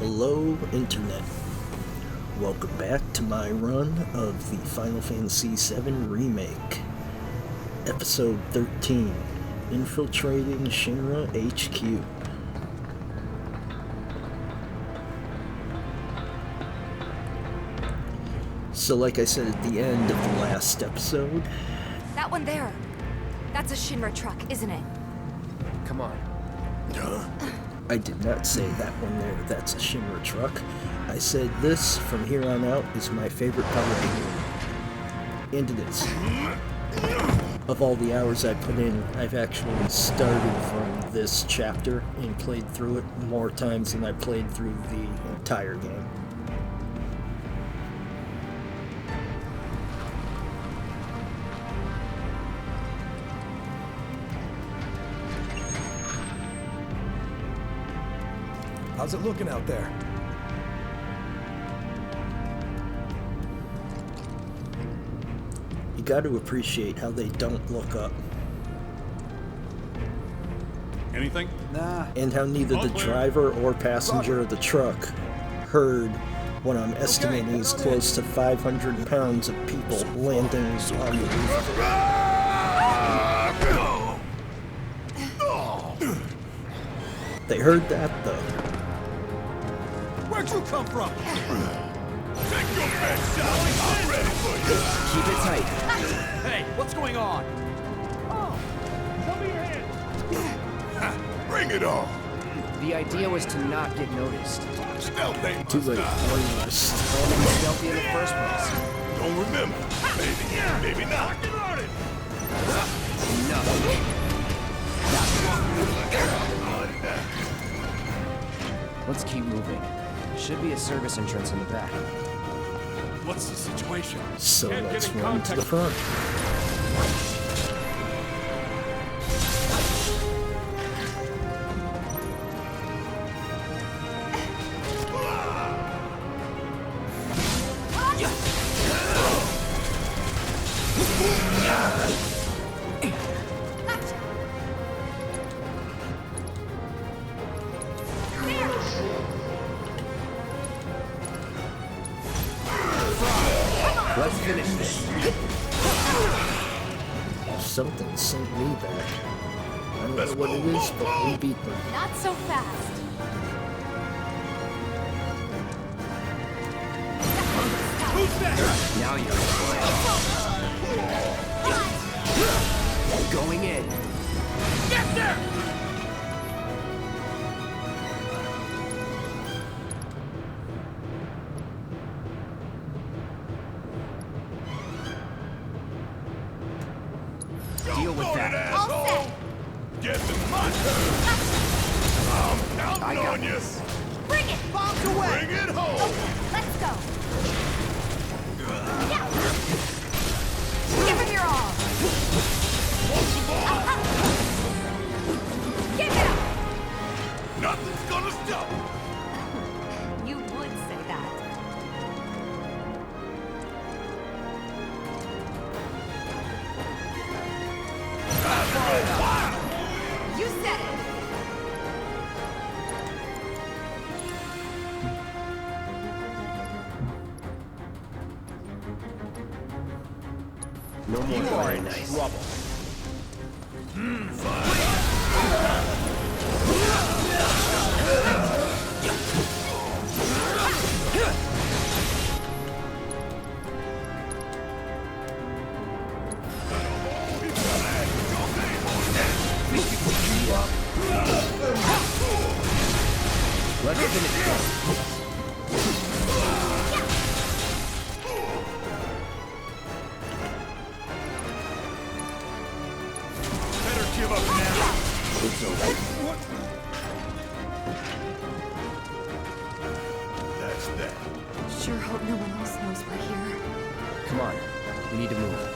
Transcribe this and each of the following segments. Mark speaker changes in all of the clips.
Speaker 1: Hello, Internet. Welcome back to my run of the Final Fantasy VII Remake. Episode 13, Infiltrating Shinra HQ. So like I said at the end of the last episode...
Speaker 2: That one there. That's a Shinra truck, isn't it?
Speaker 3: Come on.
Speaker 1: I did not say that one there, that's a Shinra truck. I said this, from here on out, is my favorite part of the game. And it is. Of all the hours I put in, I've actually started from this chapter and played through it more times than I played through the entire game.
Speaker 4: How's it looking out there?
Speaker 1: You got to appreciate how they don't look up.
Speaker 5: Anything?
Speaker 4: Nah.
Speaker 1: And how neither the driver or passenger of the truck heard what I'm estimating is close to 500 pounds of people landing on the roof. They heard that though.
Speaker 4: Where'd you come from?
Speaker 5: Take your bed, Sally! I'm ready for you!
Speaker 3: Keep it tight.
Speaker 4: Hey, what's going on?
Speaker 5: Oh! Show me your hands! Bring it on!
Speaker 3: The idea was to not get noticed.
Speaker 5: Stealth ain't
Speaker 1: Too
Speaker 5: my
Speaker 1: late.
Speaker 5: style.
Speaker 1: One less.
Speaker 3: Stealthy in the first place.
Speaker 5: Don't remember. Maybe not.
Speaker 3: Enough. Let's keep moving. Should be a service entrance in the back.
Speaker 5: What's the situation?
Speaker 1: So
Speaker 5: Can't
Speaker 1: let's
Speaker 5: get in
Speaker 1: run to the
Speaker 5: contact.
Speaker 1: front.
Speaker 3: Let's finish this.
Speaker 1: Something sent me back. I don't know what it is, but we beat them.
Speaker 2: Not so fast.
Speaker 3: Now you're going in.
Speaker 5: Get there!
Speaker 3: Deal with that.
Speaker 2: All set.
Speaker 5: Guess it's my turn. I'm counting
Speaker 3: I got
Speaker 5: on you.
Speaker 3: this.
Speaker 2: Bring it. Bombs away.
Speaker 5: Bring it home.
Speaker 2: Let's go. Yeah. Give him your all.
Speaker 5: Want the ball?
Speaker 2: Give it up.
Speaker 5: Nothing's gonna stop.
Speaker 2: You would say that. You said it.
Speaker 3: No more very nice.
Speaker 4: Trouble.
Speaker 3: Let's finish this.
Speaker 5: Better give up now.
Speaker 1: It's over.
Speaker 5: That's that.
Speaker 2: Sure hope no one else knows we're here.
Speaker 3: Come on. We need to move.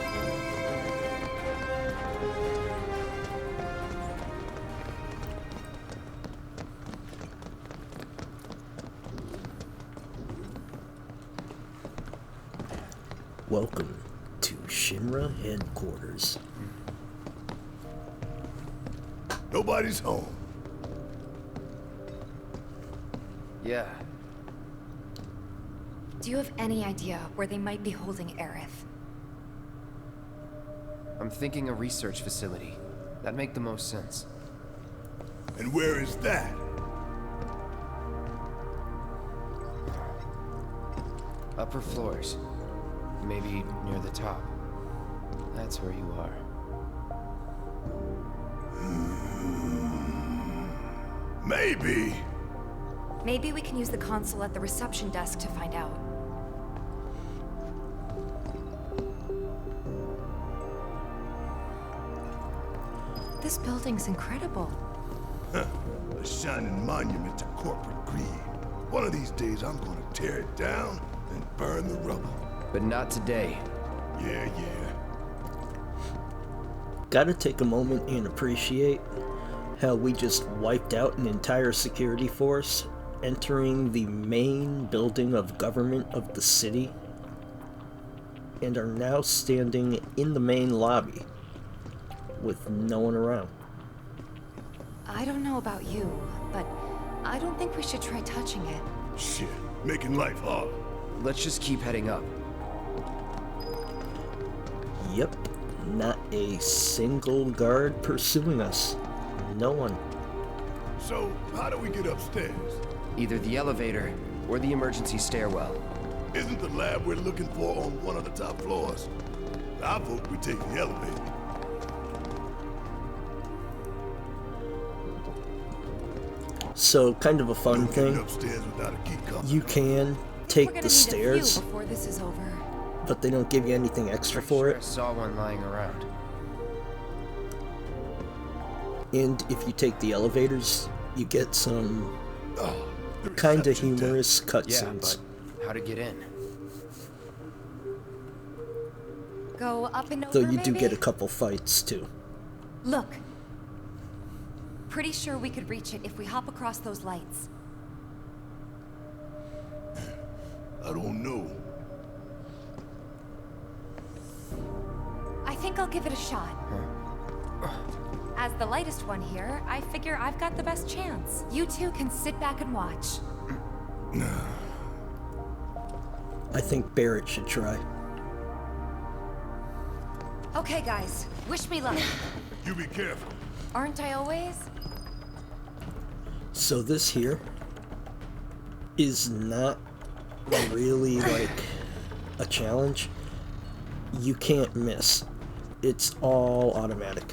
Speaker 1: Welcome to Shinra headquarters.
Speaker 5: Nobody's home.
Speaker 3: Yeah,
Speaker 2: Do you have any idea where they might be holding Aerith?
Speaker 3: I'm thinking a research facility. That'd make the most sense.
Speaker 6: And where is that?
Speaker 3: Upper floors. Maybe near the top. That's where you are.
Speaker 6: Maybe.
Speaker 2: Maybe we can use the console at the reception desk to find out. This building's incredible.
Speaker 6: Huh. A shining monument to corporate greed. One of these days I'm gonna tear it down and burn the rubble.
Speaker 3: But not today.
Speaker 6: Yeah.
Speaker 1: Gotta take a moment and appreciate how we just wiped out an entire security force, entering the main building of government of the city, and are now standing in the main lobby with no one around.
Speaker 2: I don't know about you, but I don't think we should try touching it.
Speaker 6: Shit, making life hard.
Speaker 3: Let's just keep heading up.
Speaker 1: Yep, not a single guard pursuing us. No one.
Speaker 6: So, how do we get upstairs?
Speaker 3: Either the elevator or the emergency stairwell.
Speaker 6: Isn't the lab we're looking for on one of the top floors? I vote we take the elevator.
Speaker 1: So, kind of a fun
Speaker 6: No getting
Speaker 1: thing.
Speaker 6: upstairs without a key card.
Speaker 1: You can
Speaker 2: We're
Speaker 1: take
Speaker 2: gonna
Speaker 1: the
Speaker 2: need a view
Speaker 1: stairs,
Speaker 2: before this is over.
Speaker 1: but they don't give you anything extra for
Speaker 3: Sure, I
Speaker 1: it.
Speaker 3: saw one lying around.
Speaker 1: And if you take the elevators, you get some
Speaker 6: Oh, the
Speaker 1: kind of
Speaker 6: reception desk.
Speaker 1: humorous
Speaker 3: Yeah,
Speaker 1: cutscenes.
Speaker 3: but how to get in?
Speaker 2: Go up and over,
Speaker 1: Though you do
Speaker 2: maybe?
Speaker 1: get a couple fights too.
Speaker 2: Look. Pretty sure we could reach it if we hop across those lights.
Speaker 6: I don't know.
Speaker 2: I think I'll give it a shot. As the lightest one here, I figure I've got the best chance. You two can sit back and watch.
Speaker 1: I think Barrett should try.
Speaker 2: Okay, guys. Wish me luck.
Speaker 6: You be careful.
Speaker 2: Aren't I always?
Speaker 1: So this here is not really like a challenge. You can't miss. It's all automatic.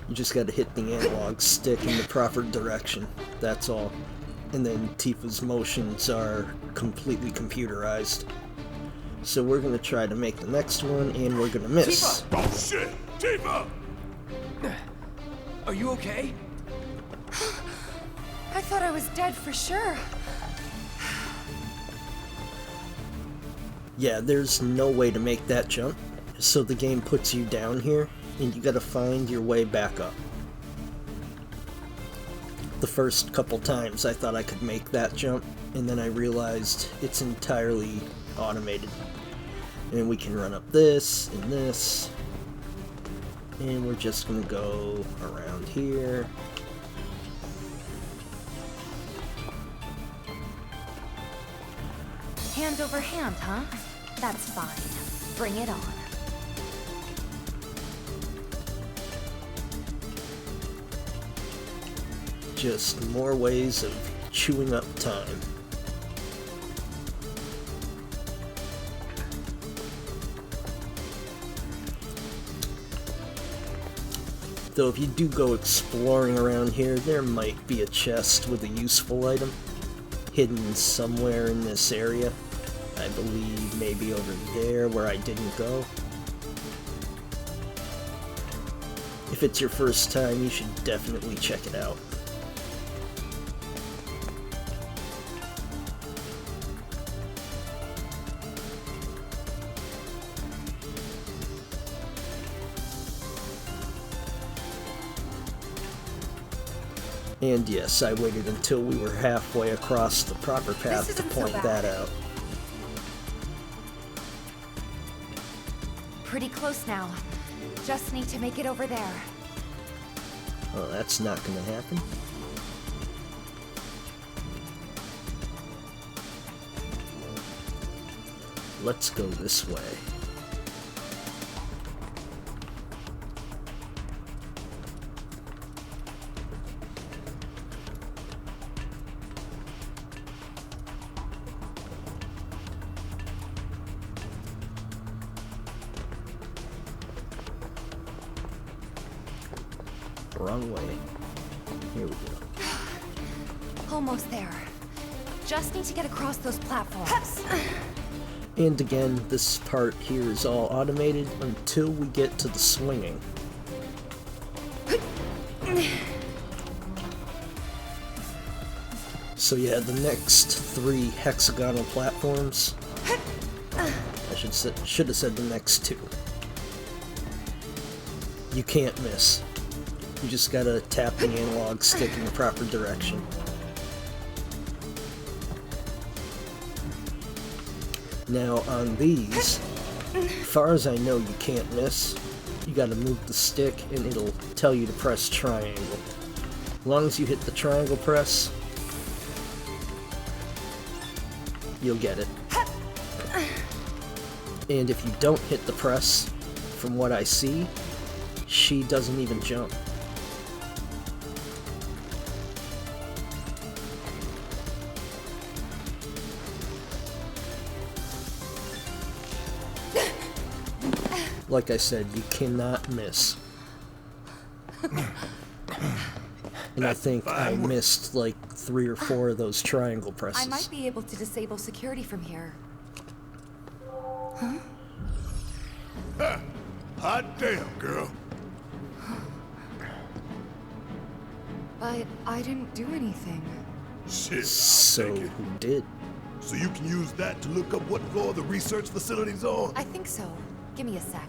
Speaker 1: You just gotta hit the analog stick in the proper direction. That's all. And then Tifa's motions are completely computerized. So we're gonna try to make the next one, and we're gonna miss.
Speaker 6: Oh shit! Tifa!
Speaker 3: Are you okay?
Speaker 2: I thought I was dead for sure.
Speaker 1: Yeah, there's no way to make that jump. So the game puts you down here, and you gotta find your way back up. The first couple times I thought I could make that jump, and then I realized it's entirely automated. And we can run up this and this. And we're just gonna go around here.
Speaker 2: Hand over hand, huh? That's fine. Bring it on.
Speaker 1: Just more ways of chewing up time. Though if you do go exploring around here, there might be a chest with a useful item hidden somewhere in this area. I believe maybe over there where I didn't go. If it's your first time, you should definitely check it out. And yes, I waited until we were halfway across the proper path to
Speaker 2: isn't so
Speaker 1: point
Speaker 2: bad.
Speaker 1: that out.
Speaker 2: Pretty close now. Just need to make it over there.
Speaker 1: Oh, that's not gonna happen. let's go this way. Wrong way. Here we go.
Speaker 2: Almost there. Just need to get across those platforms.
Speaker 1: And again, this part here is all automated until we get to the swinging. So yeah, the next 3 hexagonal platforms. I should have said the next 2. You can't miss. You just gotta tap the analog stick in the proper direction. Now on these, as far as I know, you can't miss. You gotta move the stick and it'll tell you to press triangle. As long as you hit the triangle press, you'll get it. And if you don't hit the press, from what I see, she doesn't even jump. Like I said, you cannot miss. And I think I missed like 3 or 4 of those triangle presses.
Speaker 2: I might be able to disable security from here. Huh?
Speaker 6: Ha! Hot damn, girl.
Speaker 2: But I didn't do anything.
Speaker 6: Shit, I'll
Speaker 1: So
Speaker 6: take it.
Speaker 1: who did?
Speaker 6: So you can use that to look up what floor the research facility's on?
Speaker 2: I think so. Give me a sec.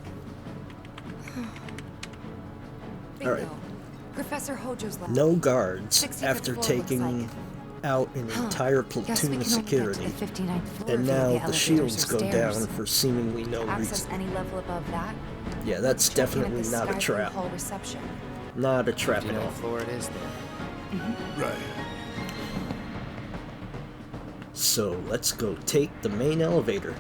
Speaker 1: All right.
Speaker 2: Bingo. Professor Hojo's lab.
Speaker 1: No guards
Speaker 2: 65th
Speaker 1: after
Speaker 2: floor
Speaker 1: taking
Speaker 2: looks
Speaker 1: out an entire
Speaker 2: Guess we
Speaker 1: platoon
Speaker 2: can
Speaker 1: of
Speaker 2: only
Speaker 1: security.
Speaker 2: get to the 59th floor
Speaker 1: And
Speaker 2: via
Speaker 1: now the
Speaker 2: elevators
Speaker 1: shields
Speaker 2: or
Speaker 1: go
Speaker 2: stairs.
Speaker 1: down for seemingly no
Speaker 2: Access
Speaker 1: reason.
Speaker 2: any level above that.
Speaker 1: Yeah, that's
Speaker 2: Check in at
Speaker 1: definitely
Speaker 2: the
Speaker 1: not a
Speaker 2: Sky Blue
Speaker 1: trap.
Speaker 2: Hall reception.
Speaker 1: Not a trap at
Speaker 3: 59th
Speaker 1: all.
Speaker 3: floor it is then.
Speaker 6: Right.
Speaker 1: So let's go take the main elevator.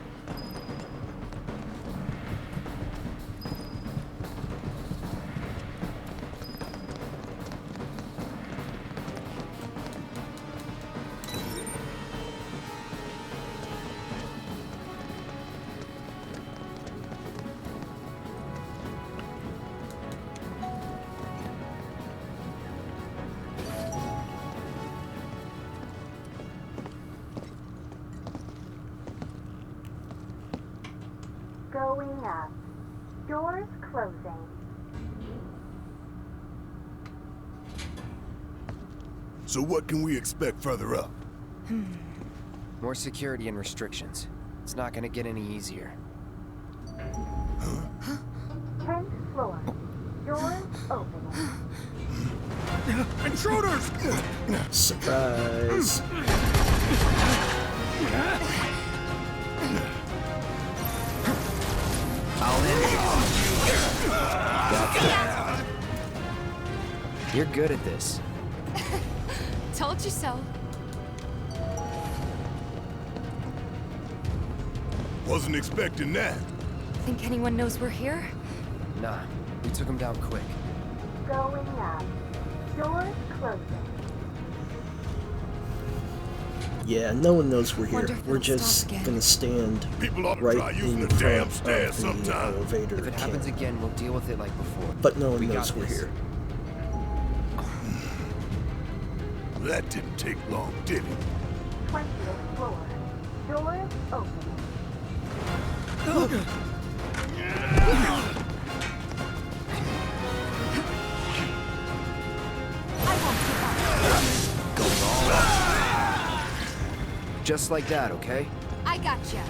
Speaker 7: Going up. Doors closing.
Speaker 6: So what can we expect further up?
Speaker 3: More security and restrictions. It's not gonna get any easier.
Speaker 7: 10th floor. Doors opening.
Speaker 4: Intruders!
Speaker 1: Surprise!
Speaker 3: I'll end it. Gotcha. You're good at this.
Speaker 2: Told you so.
Speaker 6: Wasn't expecting that.
Speaker 2: Think anyone knows we're here?
Speaker 3: Nah, we took him down quick.
Speaker 7: Going up. Doors closing.
Speaker 1: Yeah, no one knows we're here.
Speaker 2: Wonder if
Speaker 1: We're
Speaker 2: it'll stop
Speaker 1: just
Speaker 2: again.
Speaker 1: gonna stand
Speaker 6: People ought to try
Speaker 1: right
Speaker 6: using
Speaker 1: in
Speaker 6: the damn
Speaker 1: front
Speaker 6: stairs
Speaker 1: of the
Speaker 6: sometime.
Speaker 1: elevator
Speaker 3: If it happens
Speaker 1: can.
Speaker 3: again, we'll deal with it like before.
Speaker 1: But no one
Speaker 3: We
Speaker 1: knows
Speaker 3: got
Speaker 1: we're
Speaker 3: this.
Speaker 1: here.
Speaker 6: That didn't take long, did it?
Speaker 7: 20th floor. Doors opening.
Speaker 3: Just like that, okay?
Speaker 2: I gotcha.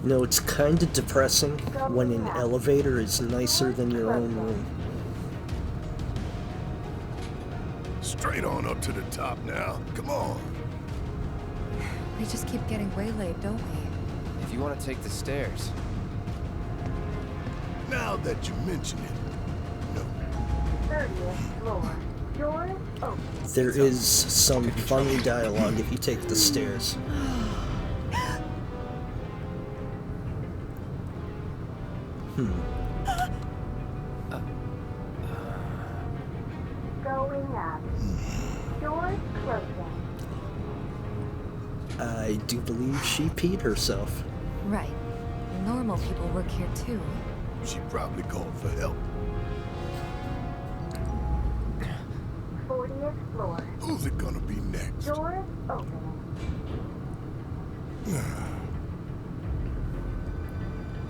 Speaker 1: You know, it's kind of depressing when an elevator is nicer than your own room.
Speaker 6: Straight on up to the top now. Come on.
Speaker 2: We just keep getting waylaid, don't we?
Speaker 3: If you want to take the stairs.
Speaker 6: Now that you mention it. No.
Speaker 7: 30th floor. Doors open.
Speaker 1: There is some funny dialogue if you take the stairs.
Speaker 7: Going up. Doors closing.
Speaker 1: I do believe she peed herself.
Speaker 2: Right. Normal people work here too.
Speaker 6: She probably called for help.
Speaker 7: 40th floor.
Speaker 6: Who's it gonna be next?
Speaker 7: Doors opening.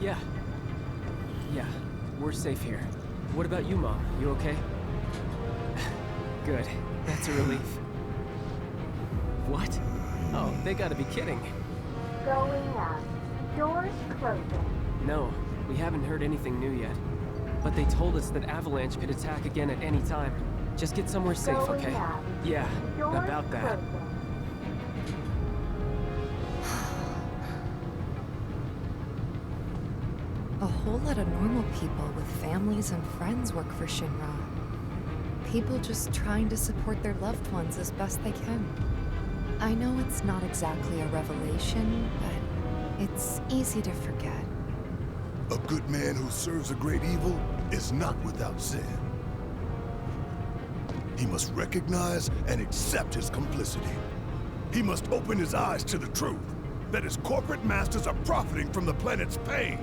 Speaker 3: Yeah. Yeah, we're safe here. What about you, Mom? You okay? Good. That's a relief. What? Oh, they gotta be kidding.
Speaker 7: Going up. Doors closing.
Speaker 3: No, we haven't heard anything new yet. But they told us that Avalanche could attack again at any time. Just get somewhere safe,
Speaker 7: Going
Speaker 3: okay?
Speaker 7: up.
Speaker 3: Yeah,
Speaker 7: Doors
Speaker 3: about that.
Speaker 7: closing.
Speaker 2: A whole lot of normal people with families and friends work for Shinra. People just trying to support their loved ones as best they can. I know it's not exactly a revelation, but it's easy to forget.
Speaker 6: A good man who serves a great evil is not without sin. He must recognize and accept his complicity. He must open his eyes to the truth, that his corporate masters are profiting from the planet's pain.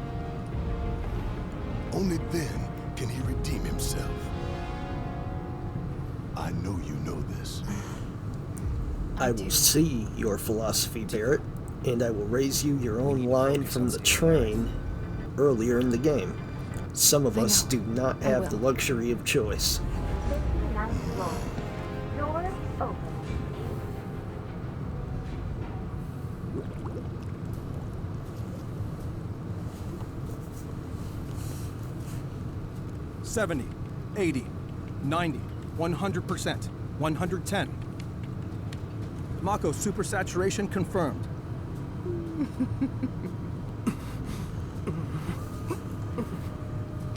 Speaker 6: Only then can he redeem himself. I know you know this.
Speaker 1: I will see your philosophy, Barrett, and I will raise you your own line from the train earlier in the game. Some of us do not have the luxury of choice.
Speaker 7: 59th floor. Doors open.
Speaker 4: $70, $80, $90, 100%, 110. Mako supersaturation confirmed.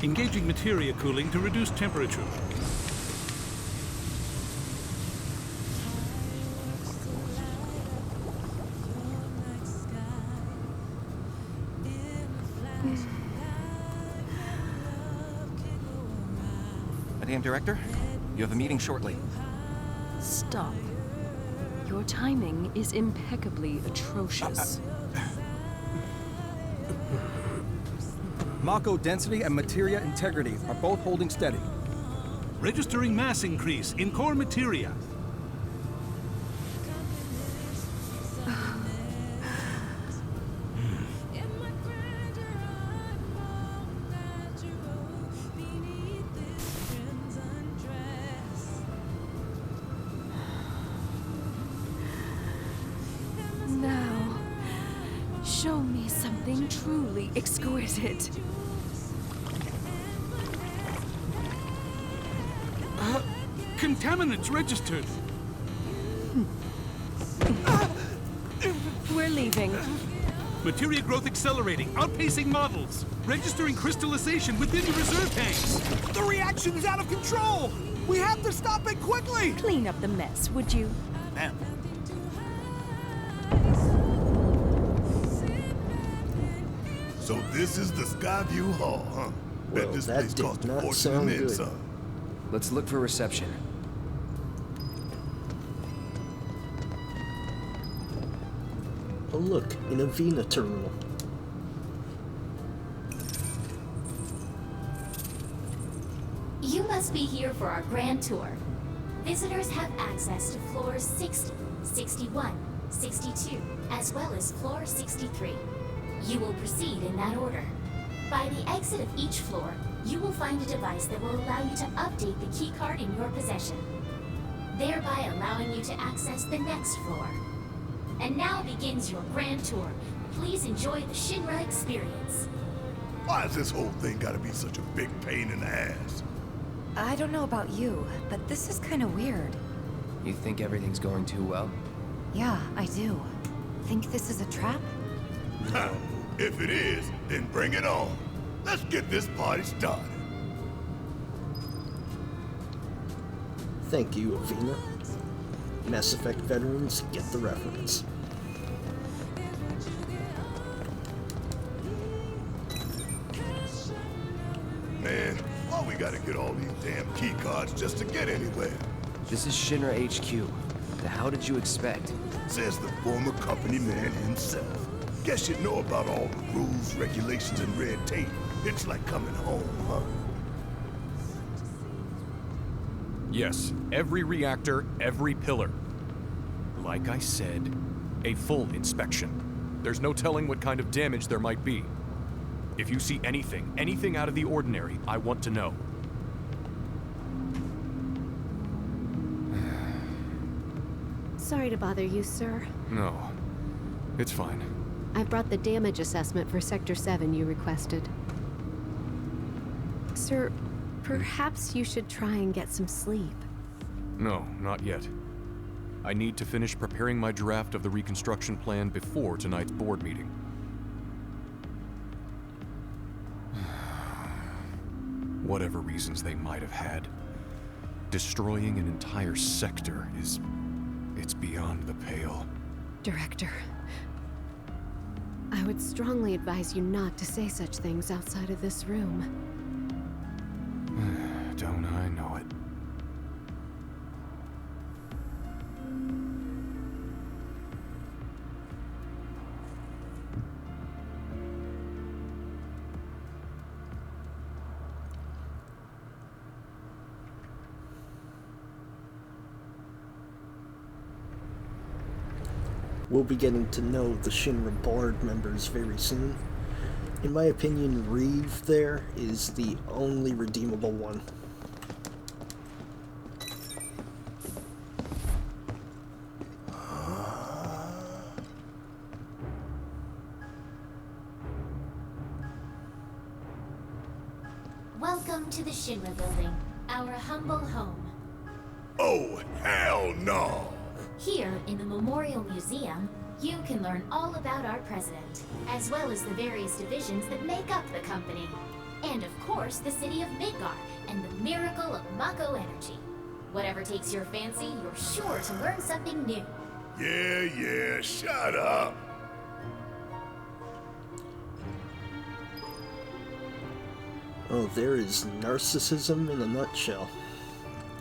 Speaker 5: Engaging materia cooling to reduce temperature.
Speaker 8: Madam Director, you have a meeting shortly.
Speaker 9: Stop. Your timing is impeccably atrocious.
Speaker 4: Mako density and materia integrity are both holding steady.
Speaker 5: Registering mass increase in core materia.
Speaker 9: Now, show me something truly exquisite.
Speaker 5: Contaminants registered.
Speaker 9: We're leaving.
Speaker 5: Materia growth accelerating, outpacing models. Registering crystallization within the reserve tanks.
Speaker 4: The reaction is out of control! We have to stop it quickly!
Speaker 9: Clean up the mess, would you?
Speaker 5: Ma'am.
Speaker 6: So this is the Skyview Hall, huh? Bet
Speaker 1: Well,
Speaker 6: this
Speaker 1: that
Speaker 6: place
Speaker 1: did
Speaker 6: cost a
Speaker 1: not
Speaker 6: fortune
Speaker 1: sound
Speaker 6: and then
Speaker 1: good.
Speaker 6: some.
Speaker 3: Let's look for reception.
Speaker 1: Oh look, an Avena terminal.
Speaker 10: You must be here for our grand tour. Visitors have access to floors 60, 61, 62, as well as floor 63. You will proceed in that order. By the exit of each floor, you will find a device that will allow you to update the keycard in your possession, thereby allowing you to access the next floor. And now begins your grand tour. Please enjoy the Shinra experience.
Speaker 6: Why has this whole thing gotta be such a big pain in the ass?
Speaker 2: I don't know about you, but this is kind of weird.
Speaker 3: You think everything's going too well?
Speaker 2: Yeah, I do. Think this is a trap?
Speaker 6: If it is, then bring it on. Let's get this party started.
Speaker 1: Thank you, Avina. Mass Effect veterans get the reference.
Speaker 6: Man, why we gotta get all these damn key cards just to get anywhere?
Speaker 11: This is Shinra HQ. The hell did you expect?
Speaker 6: Says the former company man himself. Guess you know about all the rules, regulations, and red tape. It's like coming home, huh?
Speaker 12: Yes, every reactor, every pillar. Like I said, a full inspection. There's no telling what kind of damage there might be. If you see anything out of the ordinary, I want to know.
Speaker 13: Sorry to bother you, sir.
Speaker 12: No, it's fine.
Speaker 13: I brought the damage assessment for Sector 7 you requested. Sir, perhaps you should try and get some sleep.
Speaker 12: No, not yet. I need to finish preparing my draft of the reconstruction plan before tonight's board meeting. Whatever reasons they might have had, destroying an entire sector it's beyond the pale.
Speaker 13: Director, I would strongly advise you not to say such things outside of this room.
Speaker 12: Don't I know it?
Speaker 1: We'll be getting to know the Shinra board members very soon. In my opinion, Reeve there is the only redeemable one.
Speaker 10: Welcome to the Shinra building, our humble home.
Speaker 6: Oh, hell no!
Speaker 10: Here, in the Memorial Museum, you can learn all about our president, as well as the various divisions that make up the company. And of course, the city of Midgar, and the miracle of Mako energy. Whatever takes your fancy, you're sure to learn something new.
Speaker 6: Yeah, shut up!
Speaker 1: Oh, there is narcissism in a nutshell.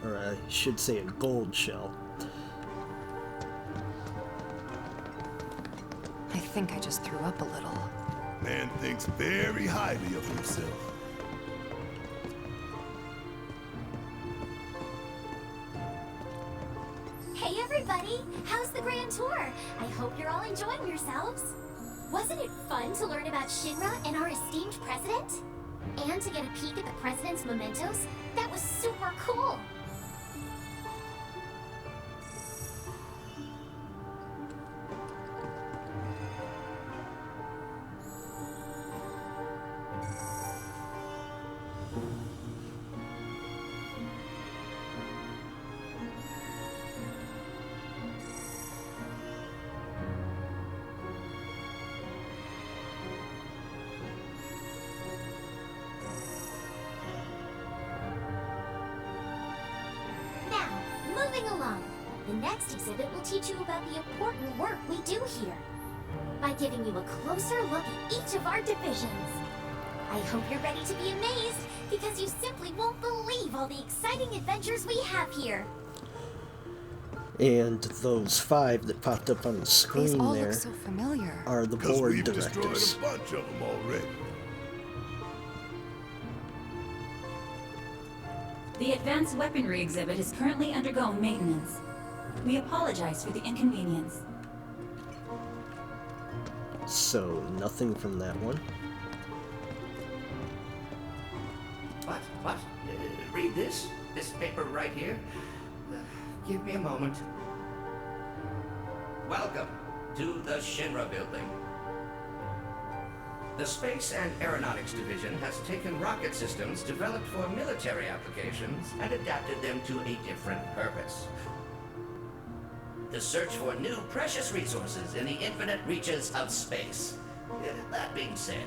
Speaker 1: Or I should say a gold shell.
Speaker 2: I think I just threw up a little.
Speaker 6: Man thinks very highly of himself.
Speaker 10: Hey everybody! How's the grand tour? I hope you're all enjoying yourselves. Wasn't it fun to learn about Shinra and our esteemed president? And to get a peek at the president's mementos? That was super cool! Moving along, the next exhibit will teach you about the important work we do here, by giving you a closer look at each of our divisions. I hope you're ready to be amazed, because you simply won't believe all the exciting adventures we have here.
Speaker 1: And those 5 that popped up on the screen
Speaker 2: These all
Speaker 1: there
Speaker 2: look so familiar.
Speaker 1: are the
Speaker 6: Because
Speaker 1: board
Speaker 6: we've
Speaker 1: directors.
Speaker 6: destroyed a bunch of them already.
Speaker 14: The advanced weaponry exhibit is currently undergoing maintenance. We apologize for the inconvenience.
Speaker 1: So, nothing from that one.
Speaker 15: What? Read this? This paper right here? Give me a moment. Welcome to the Shinra building. The Space and Aeronautics Division has taken rocket systems developed for military applications and adapted them to a different purpose. The search for new precious resources in the infinite reaches of space. That being said,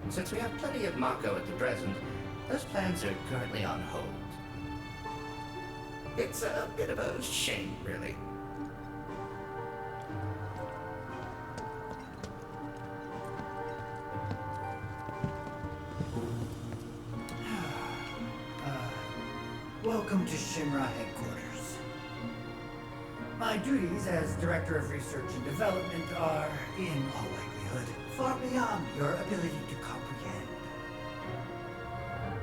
Speaker 15: since we have plenty of Mako at the present, those plans are currently on hold. It's a bit of a shame, really.
Speaker 16: Welcome to Shinra headquarters. My duties as Director of Research and Development are, in all likelihood, far beyond your ability to comprehend.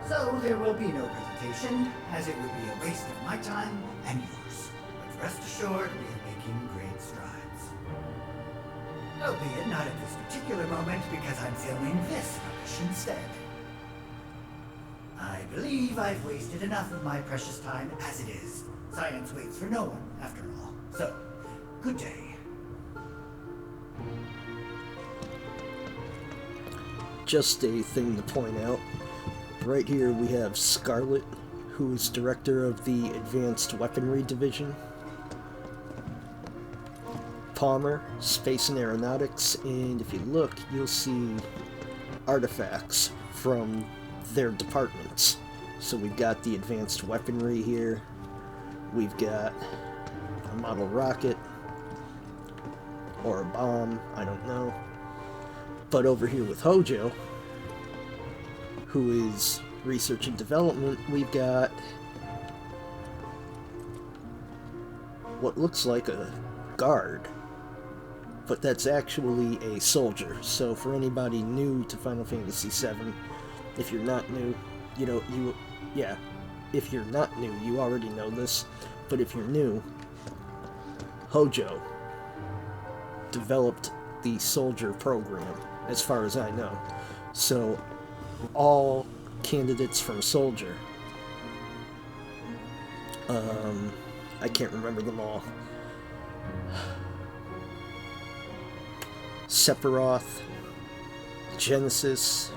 Speaker 16: So there will be no presentation, as it would be a waste of my time and yours. But rest assured, we are making great strides. Albeit not at this particular moment, because I'm filming this rubbish instead. I believe I've wasted enough of my precious time as it is. Science waits for no one, after all. So, good day.
Speaker 1: Just a thing to point out. Right here we have Scarlet, who is director of the Advanced Weaponry Division. Palmer, Space and Aeronautics, and if you look, you'll see artifacts from their departments. So we've got the advanced weaponry here, we've got a model rocket, or a bomb, I don't know. But over here with Hojo, who is research and development, we've got what looks like a guard, but that's actually a soldier. So for anybody new to Final Fantasy VII, if you're not new, if you're not new, you already know this, but if you're new, Hojo developed the soldier program, as far as I know. So all candidates from soldier, I can't remember them all. Sephiroth, Genesis,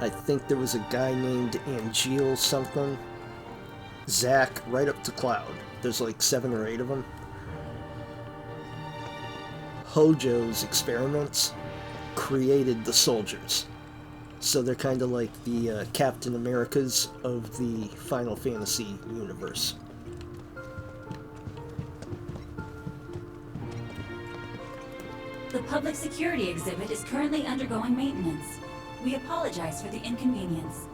Speaker 1: I think there was a guy named Angeal something, Zack, right up to Cloud. There's like 7 or 8 of them. Hojo's experiments created the soldiers. So they're kind of like the Captain Americas of the Final Fantasy universe.
Speaker 14: The public security exhibit is currently undergoing maintenance. We apologize for the inconvenience.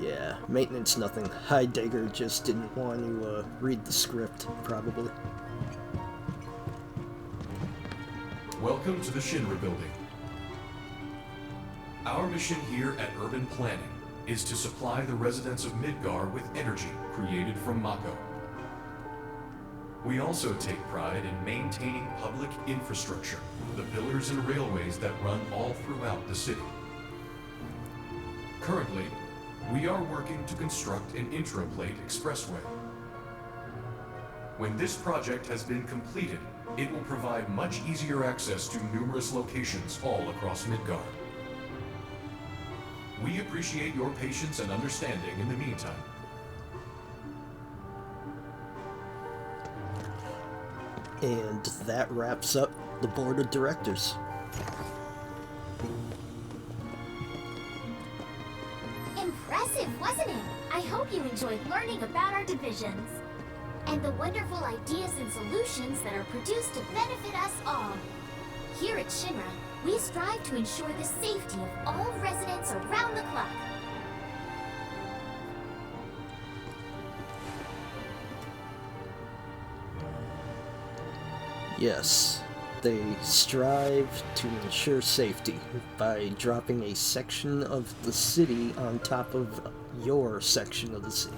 Speaker 1: Yeah, maintenance nothing. Heidegger just didn't want to read the script, probably.
Speaker 12: Welcome to the Shinra building. Our mission here at Urban Planning is to supply the residents of Midgar with energy created from Mako. We also take pride in maintaining public infrastructure, the pillars and railways that run all throughout the city. Currently, we are working to construct an intraplate expressway. When this project has been completed, it will provide much easier access to numerous locations all across Midgar. We appreciate your patience and understanding in the meantime.
Speaker 1: And that wraps up the board of directors.
Speaker 10: Impressive, wasn't it? I hope you enjoyed learning about our divisions and the wonderful ideas and solutions that are produced to benefit us all. Here at Shinra, we strive to ensure the safety of all residents around the clock.
Speaker 1: Yes, they strive to ensure safety by dropping a section of the city on top of your section of the city.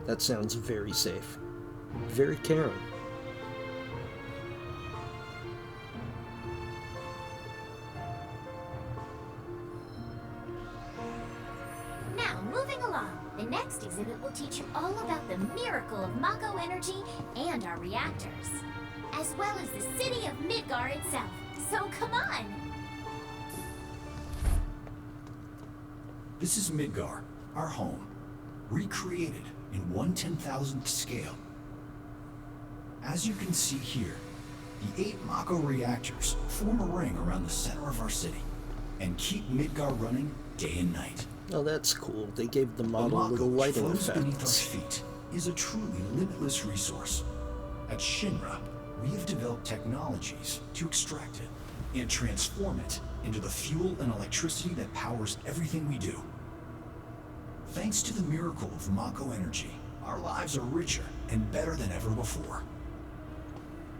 Speaker 1: That sounds very safe. Very caring.
Speaker 10: Now, moving along, the next exhibit will teach you all about the miracle of Mako energy and our reactors, as well as the city of Midgar itself. So come on!
Speaker 17: This is Midgar, our home, recreated in 1/10,000th scale. As you can see here, the 8 Mako reactors form a ring around the center of our city and keep Midgar running day and night.
Speaker 1: Oh, that's cool. They gave the
Speaker 17: The
Speaker 1: model little
Speaker 17: Mako
Speaker 1: lighting
Speaker 17: flows beneath our
Speaker 1: effects.
Speaker 17: feet is a truly limitless resource. At Shinra, we have developed technologies to extract it and transform it into the fuel and electricity that powers everything we do. Thanks to the miracle of Mako energy, our lives are richer and better than ever before.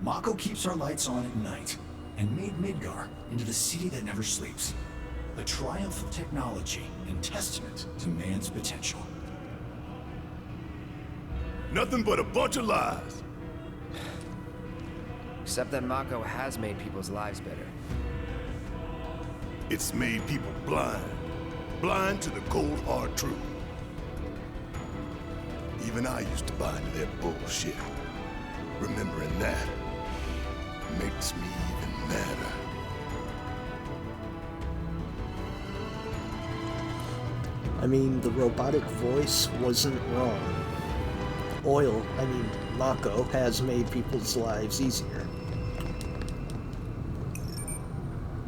Speaker 17: Mako keeps our lights on at night and made Midgar into the city that never sleeps. A triumph of technology and testament to man's potential.
Speaker 6: Nothing but a bunch of lies.
Speaker 11: Except that Mako has made people's lives better.
Speaker 6: It's made people blind. Blind to the cold, hard truth. Even I used to buy into their bullshit. Remembering that makes me even madder.
Speaker 1: I mean, the robotic voice wasn't wrong. Mako has made people's lives easier.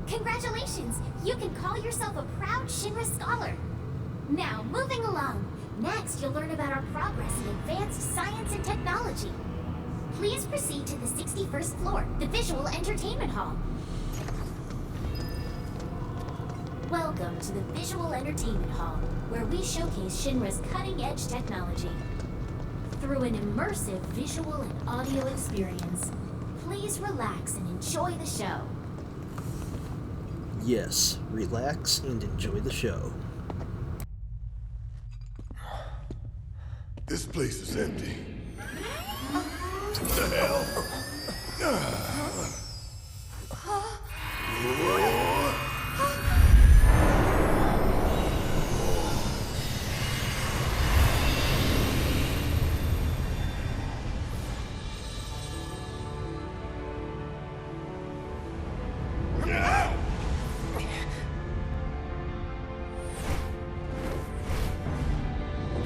Speaker 10: Congratulations! You can call yourself a proud Shinra scholar. Now, moving along. Next, you'll learn about our progress in advanced science and technology. Please proceed to the 61st floor, the Visual Entertainment Hall. Welcome to the Visual Entertainment Hall, where we showcase Shinra's cutting-edge technology. Through an immersive visual and audio experience, please relax and enjoy the show.
Speaker 1: Yes, relax and enjoy the show.
Speaker 6: This place is empty. What the hell?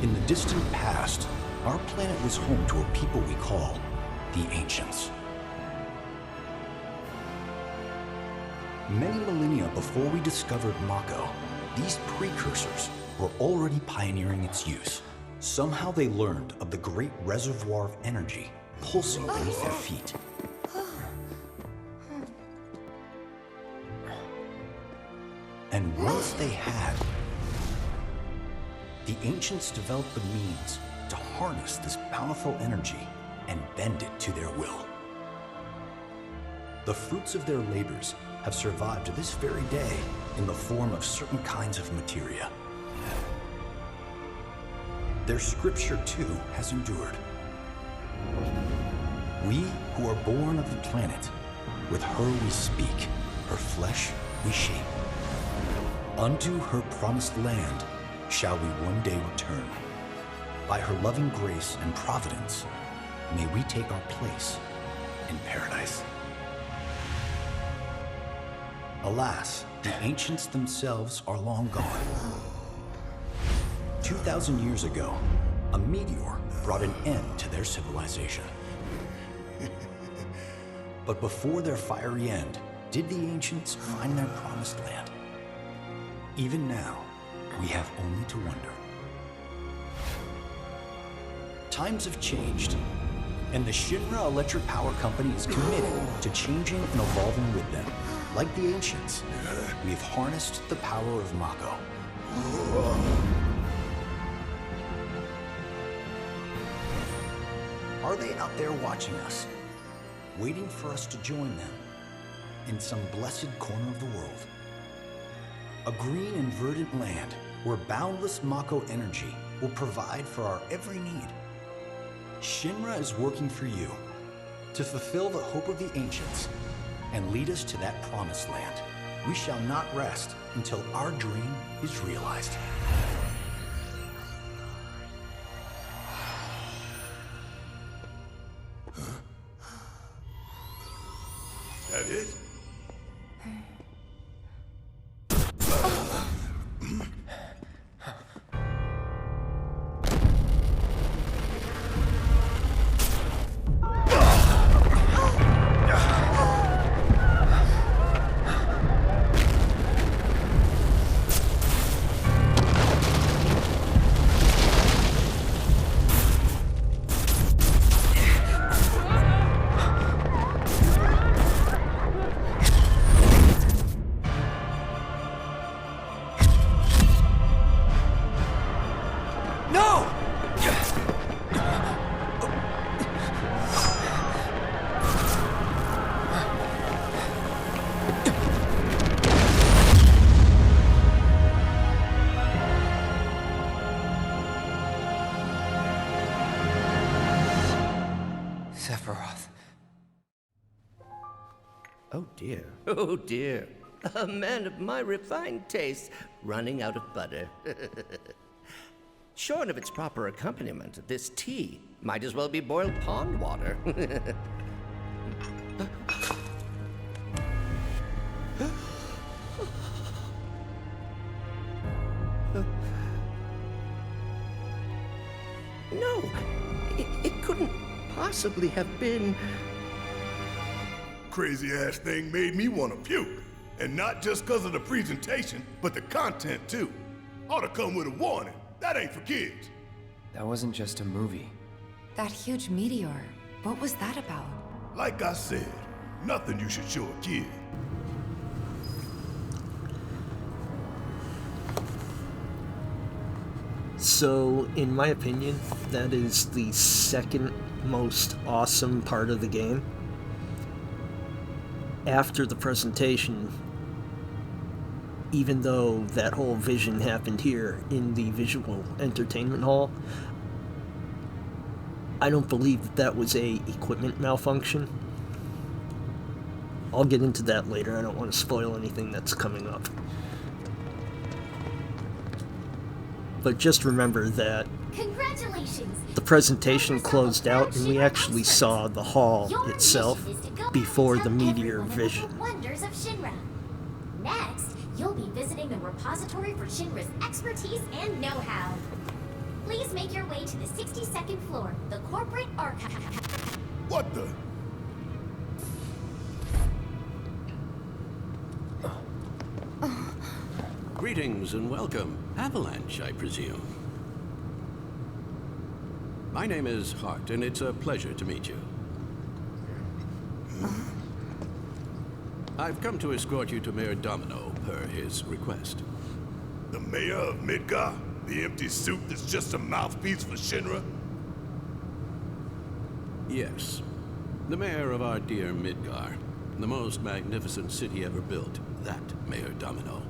Speaker 17: In the distant past, our planet was home to a people we call the Ancients. Many millennia before we discovered Mako, these precursors were already pioneering its use. Somehow they learned of the great reservoir of energy pulsing beneath their feet. And once they had, the Ancients developed the means to harness this bountiful energy and bend it to their will. The fruits of their labors have survived to this very day in the form of certain kinds of materia. Their scripture, too, has endured. We who are born of the planet, with her we speak, her flesh we shape. Unto her promised land shall we one day return. By her loving grace and providence, may we take our place in paradise. Alas, the Ancients themselves are long gone. 2,000 years ago, a meteor brought an end to their civilization. But before their fiery end, did the Ancients find their promised land? Even now, we have only to wonder. Times have changed, and the Shinra Electric Power Company is committed to changing and evolving with them. Like the Ancients, we've harnessed the power of Mako. Are they out there watching us, waiting for us to join them in some blessed corner of the world? A green and verdant land where boundless Mako energy will provide for our every need. Shinra is working for you to fulfill the hope of the Ancients and lead us to that promised land. We shall not rest until our dream is realized.
Speaker 6: That it?
Speaker 15: Oh dear. Oh dear. A man of my refined taste running out of butter. Shorn of its proper accompaniment, this tea might as well be boiled pond water. No, it couldn't possibly have been.
Speaker 6: Crazy ass thing made me want to puke. And not just because of the presentation, but the content too. Ought to come with a warning. That ain't for kids.
Speaker 11: That wasn't just a movie.
Speaker 2: That huge meteor, what was that about?
Speaker 6: Like I said, nothing you should show a kid.
Speaker 1: So, in my opinion, that is the second most awesome part of the game. After the presentation, even though that whole vision happened here in the visual entertainment hall, I don't believe that that was a equipment malfunction. I'll get into that later. I don't want to spoil anything that's coming up. But just remember that
Speaker 10: Congratulations!
Speaker 1: the presentation closed out and we actually saw the hall itself before the meteor vision.
Speaker 10: Wonders of Shinra. Next, you'll be visiting the repository for Shinra's expertise and know-how. Please make your way to the 62nd floor, the corporate archive.
Speaker 6: What the?
Speaker 18: Greetings and welcome. Avalanche, I presume. My name is Hart, and it's a pleasure to meet you. I've come to escort you to Mayor Domino, per his request.
Speaker 6: The mayor of Midgar? The empty suit that's just a mouthpiece for Shinra?
Speaker 18: Yes. The mayor of our dear Midgar. The most magnificent city ever built. That Mayor Domino.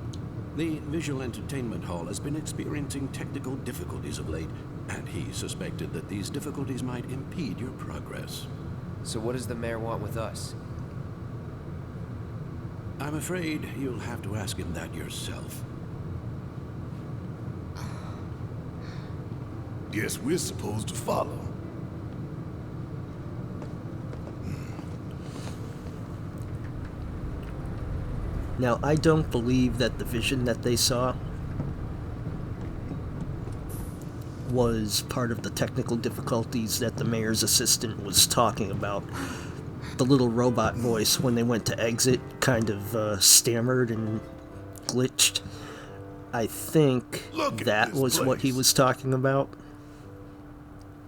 Speaker 18: The visual entertainment hall has been experiencing technical difficulties of late, and he suspected that these difficulties might impede your progress.
Speaker 11: So what does the mayor want with us?
Speaker 18: I'm afraid you'll have to ask him that yourself.
Speaker 6: Guess we're supposed to follow.
Speaker 1: Now, I don't believe that the vision that they saw was part of the technical difficulties that the mayor's assistant was talking about. The little robot voice, when they went to exit, kind of stammered and glitched. I think that was what he was talking about,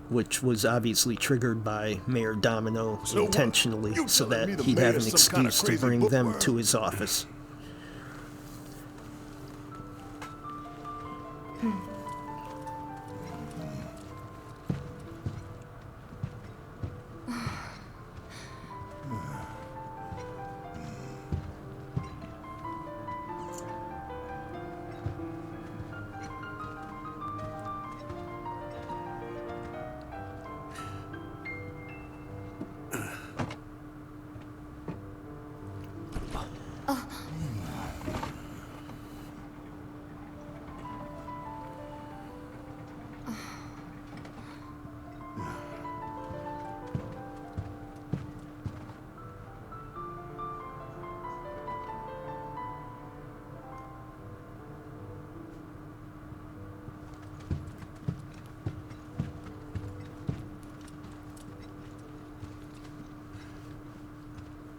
Speaker 1: which was obviously triggered by Mayor Domino intentionally, so that he'd have an excuse to bring them to his office.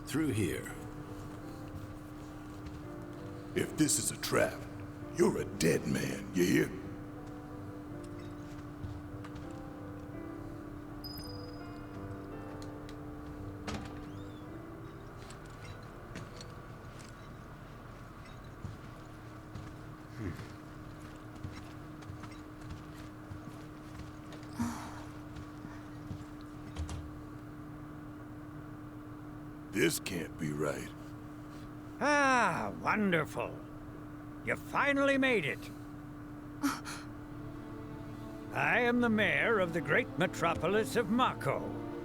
Speaker 18: Through here.
Speaker 6: If this is a trap, you're a dead man, you hear? This can't be right.
Speaker 19: Ah, wonderful. You finally made it. I am the mayor of the great metropolis of Mako.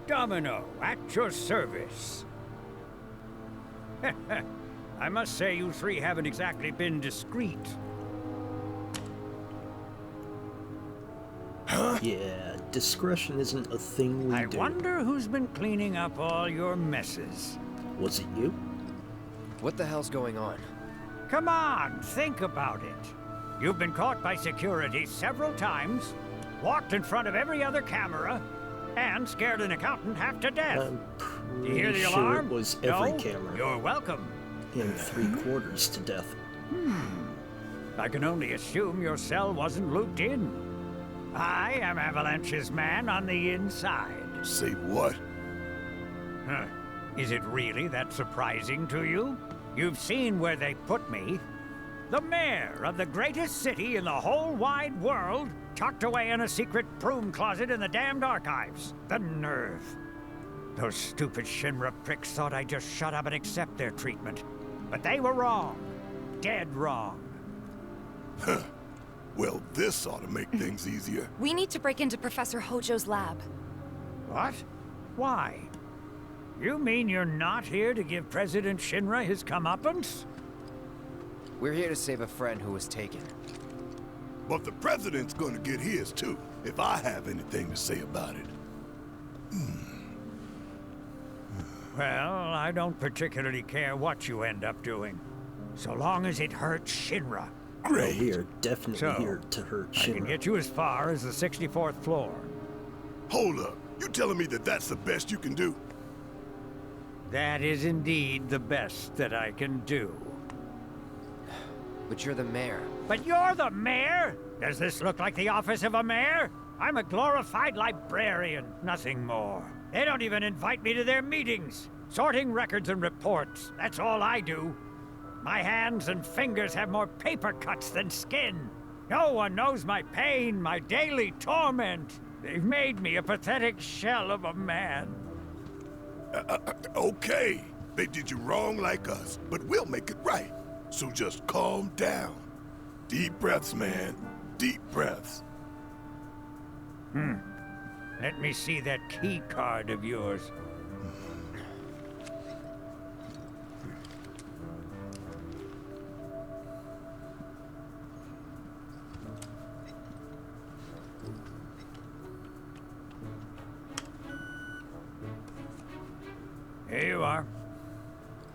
Speaker 19: Domino, at your service. I must say you three haven't exactly been discreet.
Speaker 1: Yeah, discretion isn't a thing we
Speaker 19: I
Speaker 1: do.
Speaker 19: wonder who's been cleaning up all your messes.
Speaker 1: Was it you?
Speaker 11: What the hell's going on?
Speaker 19: Come on, think about it. You've been caught by security several times, walked in front of every other camera, and scared an accountant half to death.
Speaker 1: I'm
Speaker 19: Do you hear
Speaker 1: pretty
Speaker 19: the
Speaker 1: sure
Speaker 19: alarm?
Speaker 1: it was every
Speaker 19: No?
Speaker 1: camera.
Speaker 19: You're welcome.
Speaker 1: And 3/4 to death.
Speaker 19: I can only assume your cell wasn't looped in. I am Avalanche's man on the inside.
Speaker 6: Say what?
Speaker 19: Huh. Is it really that surprising to you? You've seen where they put me. The mayor of the greatest city in the whole wide world, tucked away in a secret broom closet in the damned archives. The nerve. Those stupid Shinra pricks thought I'd just shut up and accept their treatment. But they were wrong. Dead wrong.
Speaker 6: Huh. Well, this ought to make things easier.
Speaker 2: We need to break into Professor Hojo's lab.
Speaker 19: What? Why? You mean you're not here to give President Shinra his comeuppance?
Speaker 11: We're here to save a friend who was taken.
Speaker 6: But the president's gonna get his too, if I have anything to say about it.
Speaker 19: Well, I don't particularly care what you end up doing, so long as it hurts Shinra.
Speaker 1: Great. Well, we are definitely
Speaker 19: So,
Speaker 1: here to hurt
Speaker 19: I can
Speaker 1: Shinra.
Speaker 19: get you as far as the 64th floor.
Speaker 6: Hold up. You telling me that that's the best you can do?
Speaker 19: That is indeed the best that I can do.
Speaker 11: But you're the mayor.
Speaker 19: But you're the mayor? Does this look like the office of a mayor? I'm a glorified librarian, nothing more. They don't even invite me to their meetings. Sorting records and reports, that's all I do. My hands and fingers have more paper cuts than skin. No one knows my pain, my daily torment. They've made me a pathetic shell of a man.
Speaker 6: Okay. They did you wrong like us, but we'll make it right. So just calm down. Deep breaths, man. Deep breaths.
Speaker 19: Let me see that key card of yours. Here you are.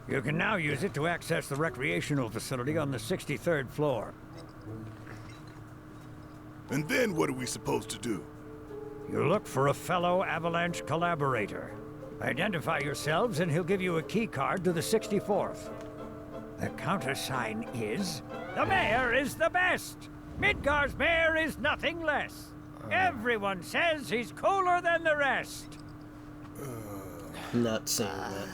Speaker 19: You can now use it to access the recreational facility on the 63rd floor.
Speaker 6: And then what are we supposed to do?
Speaker 19: You look for a fellow Avalanche collaborator. Identify yourselves and he'll give you a key card to the 64th. The countersign is, the mayor is the best! Midgar's mayor is nothing less. Everyone says he's cooler than the rest.
Speaker 1: Not saying that.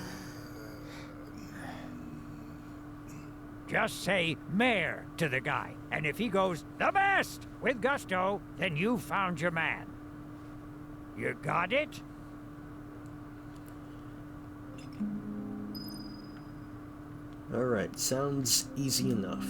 Speaker 19: Just say mayor to the guy, and if he goes the best with gusto, then you found your man. You got it?
Speaker 1: Alright, sounds easy enough.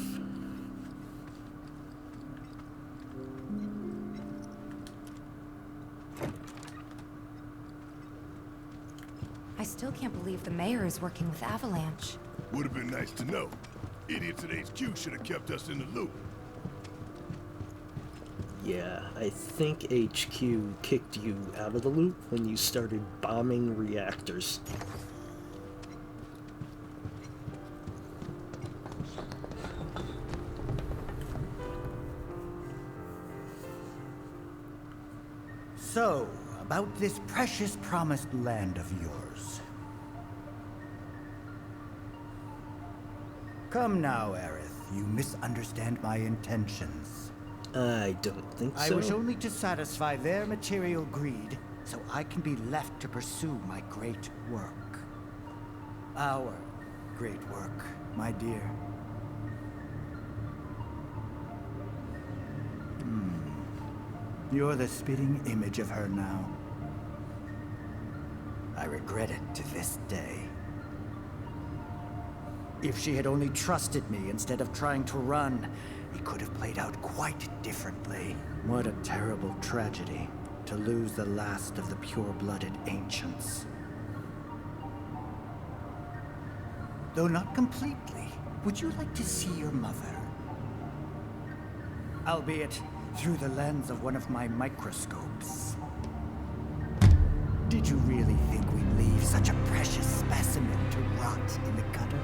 Speaker 2: I still can't believe the mayor is working with Avalanche.
Speaker 6: Would have been nice to know. Idiots at HQ should have kept us in the loop.
Speaker 1: Yeah, I think HQ kicked you out of the loop when you started bombing reactors.
Speaker 16: So, about this precious promised land of yours. Come now, Aerith. You misunderstand my intentions.
Speaker 1: I don't think so.
Speaker 16: I wish only to satisfy their material greed, so I can be left to pursue my great work. Our great work, my dear. You're the spitting image of her now. I regret it to this day. If she had only trusted me instead of trying to run, it could have played out quite differently. What a terrible tragedy to lose the last of the pure-blooded ancients. though not completely. Would you like to see your mother? Albeit through the lens of one of my microscopes. Did you really think we'd leave such a precious specimen to rot in the gutter?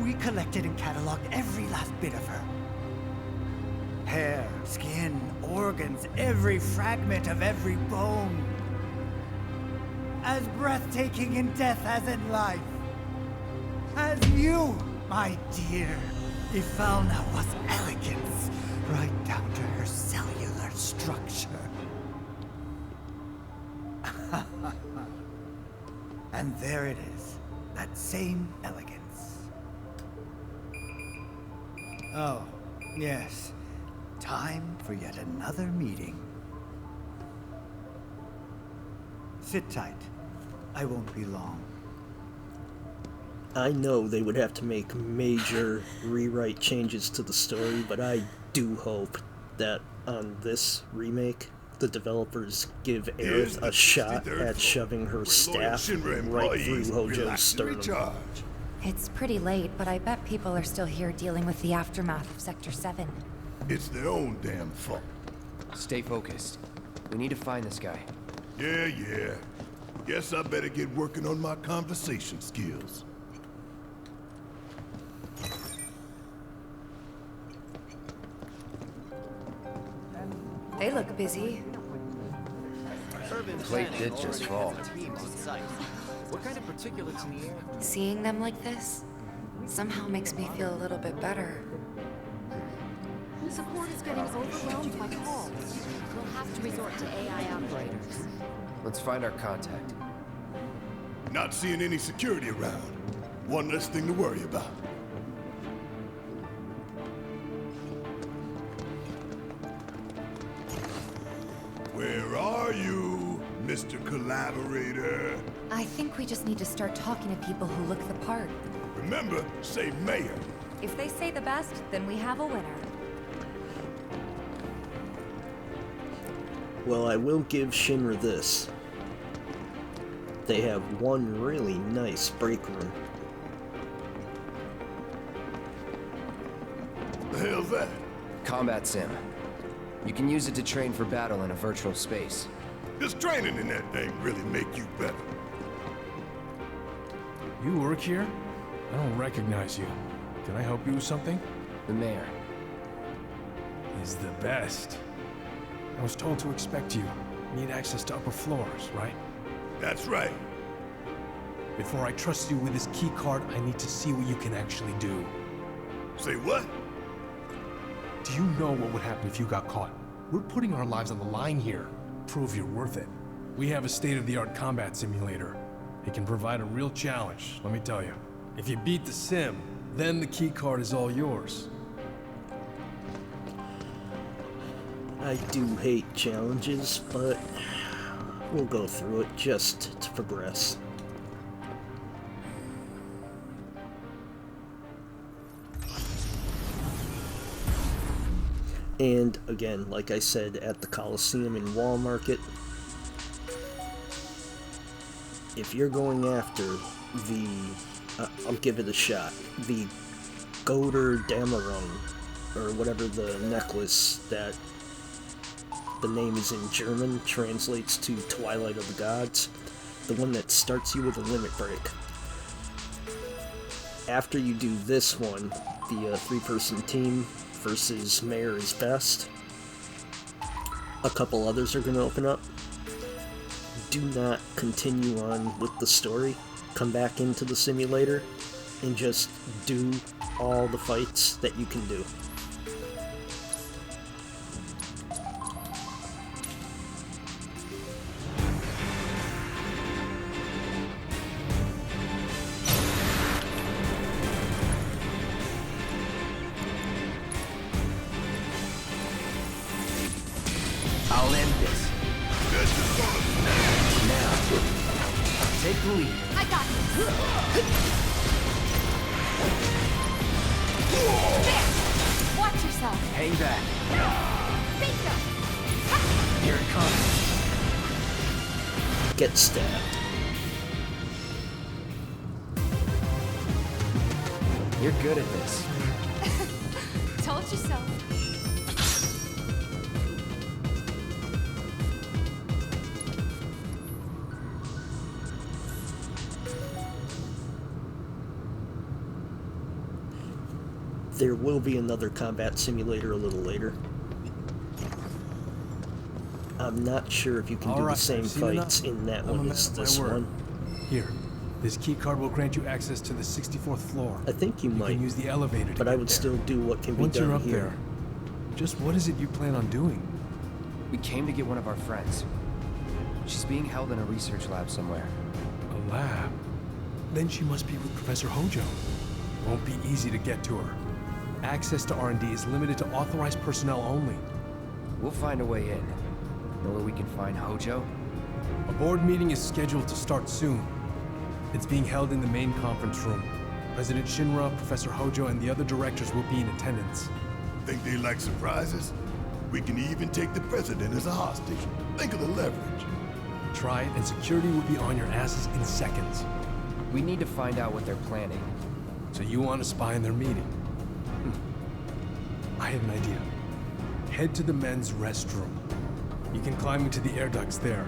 Speaker 16: We collected and cataloged every last bit of her. Hair, skin, organs, every fragment of every bone. As breathtaking in death as in life. As you, my dear. The fauna was elegance, right down to her cellular structure. And there it is, that same elegance. Oh, yes. Time for yet another meeting. Sit tight. I won't be long.
Speaker 1: I know they would have to make major rewrite changes to the story, but I do hope that on this remake, the developers give Aerith a shot at shoving her staff right through Hojo's sternum.
Speaker 2: It's pretty late, but I bet people are still here dealing with the aftermath of Sector 7.
Speaker 6: It's their own damn fault.
Speaker 11: Stay focused. We need to find this guy.
Speaker 6: Yeah. Guess I better get working on my conversation skills.
Speaker 2: They look busy.
Speaker 11: Plate did just fall.
Speaker 3: What kind of particulates in the air?
Speaker 2: Seeing them like this somehow makes me feel a little bit better.
Speaker 13: Support is getting overwhelmed by calls. We'll have to resort to AI operators.
Speaker 11: Let's find our contact.
Speaker 6: Not seeing any security around. One less thing to worry about. Where are you, Mr. Collaborator?
Speaker 2: I think we just need to start talking to people who look the part.
Speaker 6: Remember, say mayor.
Speaker 2: If they say the best, then we have a winner.
Speaker 1: Well, I will give Shinra this. They have one really nice break room.
Speaker 6: The hell's that?
Speaker 11: Combat sim. You can use it to train for battle in a virtual space.
Speaker 6: Does training in that thing really make you better?
Speaker 20: You work here? I don't recognize you. Can I help you with something?
Speaker 11: The mayor.
Speaker 20: He's the best. I was told to expect you. Need access to upper floors, right?
Speaker 6: That's right.
Speaker 20: Before I trust you with this key card, I need to see what you can actually do.
Speaker 6: Say what?
Speaker 20: Do you know what would happen if you got caught? We're putting our lives on the line here. Prove you're worth it. We have a state-of-the-art combat simulator. It can provide a real challenge, let me tell you. If you beat the sim, then the key card is all yours.
Speaker 1: I do hate challenges, but we'll go through it just to progress. And again, like I said, at the Coliseum in Wall Market, if you're going after the, I'll give it a shot, the Goder Damarung, or whatever the necklace that the name is in German, translates to Twilight of the Gods, the one that starts you with a limit break. After you do this one, the three-person team versus Mayor is best, a couple others are going to open up. Do not continue on with the story. Come back into the simulator and just do all the fights that you can do.
Speaker 11: I'll end this. Now, take the lead.
Speaker 13: I got this. There. Watch yourself.
Speaker 11: Hang back.
Speaker 13: Bingo.
Speaker 11: Here it comes.
Speaker 1: Get stabbed.
Speaker 11: You're good at this.
Speaker 13: Told you so.
Speaker 1: There will be another combat simulator a little later. I'm not sure if you can do the same fights in that one as this one.
Speaker 20: Here, this key card will grant you access to the 64th floor.
Speaker 1: I think you might.
Speaker 20: You can use the elevator to
Speaker 1: but
Speaker 20: get
Speaker 1: I would
Speaker 20: there.
Speaker 1: still do what can be
Speaker 20: Once
Speaker 1: done
Speaker 20: you're up
Speaker 1: here.
Speaker 20: there, just what is it you plan on doing?
Speaker 11: We came to get one of our friends. She's being held in a research lab somewhere.
Speaker 20: A lab? Then she must be with Professor Hojo. Won't be easy to get to her. Access to R&D is limited to authorized personnel only.
Speaker 11: We'll find a way in. Know where we can find Hojo?
Speaker 20: A board meeting is scheduled to start soon. It's being held in the main conference room. President Shinra, Professor Hojo, and the other directors will be in attendance.
Speaker 6: Think they like surprises? We can even take the president as a hostage. Think of the leverage.
Speaker 20: Try it, and security will be on your asses in seconds.
Speaker 11: We need to find out what they're planning.
Speaker 20: So you want to spy in their meeting? I have an idea. Head to the men's restroom. You can climb into the air ducts there.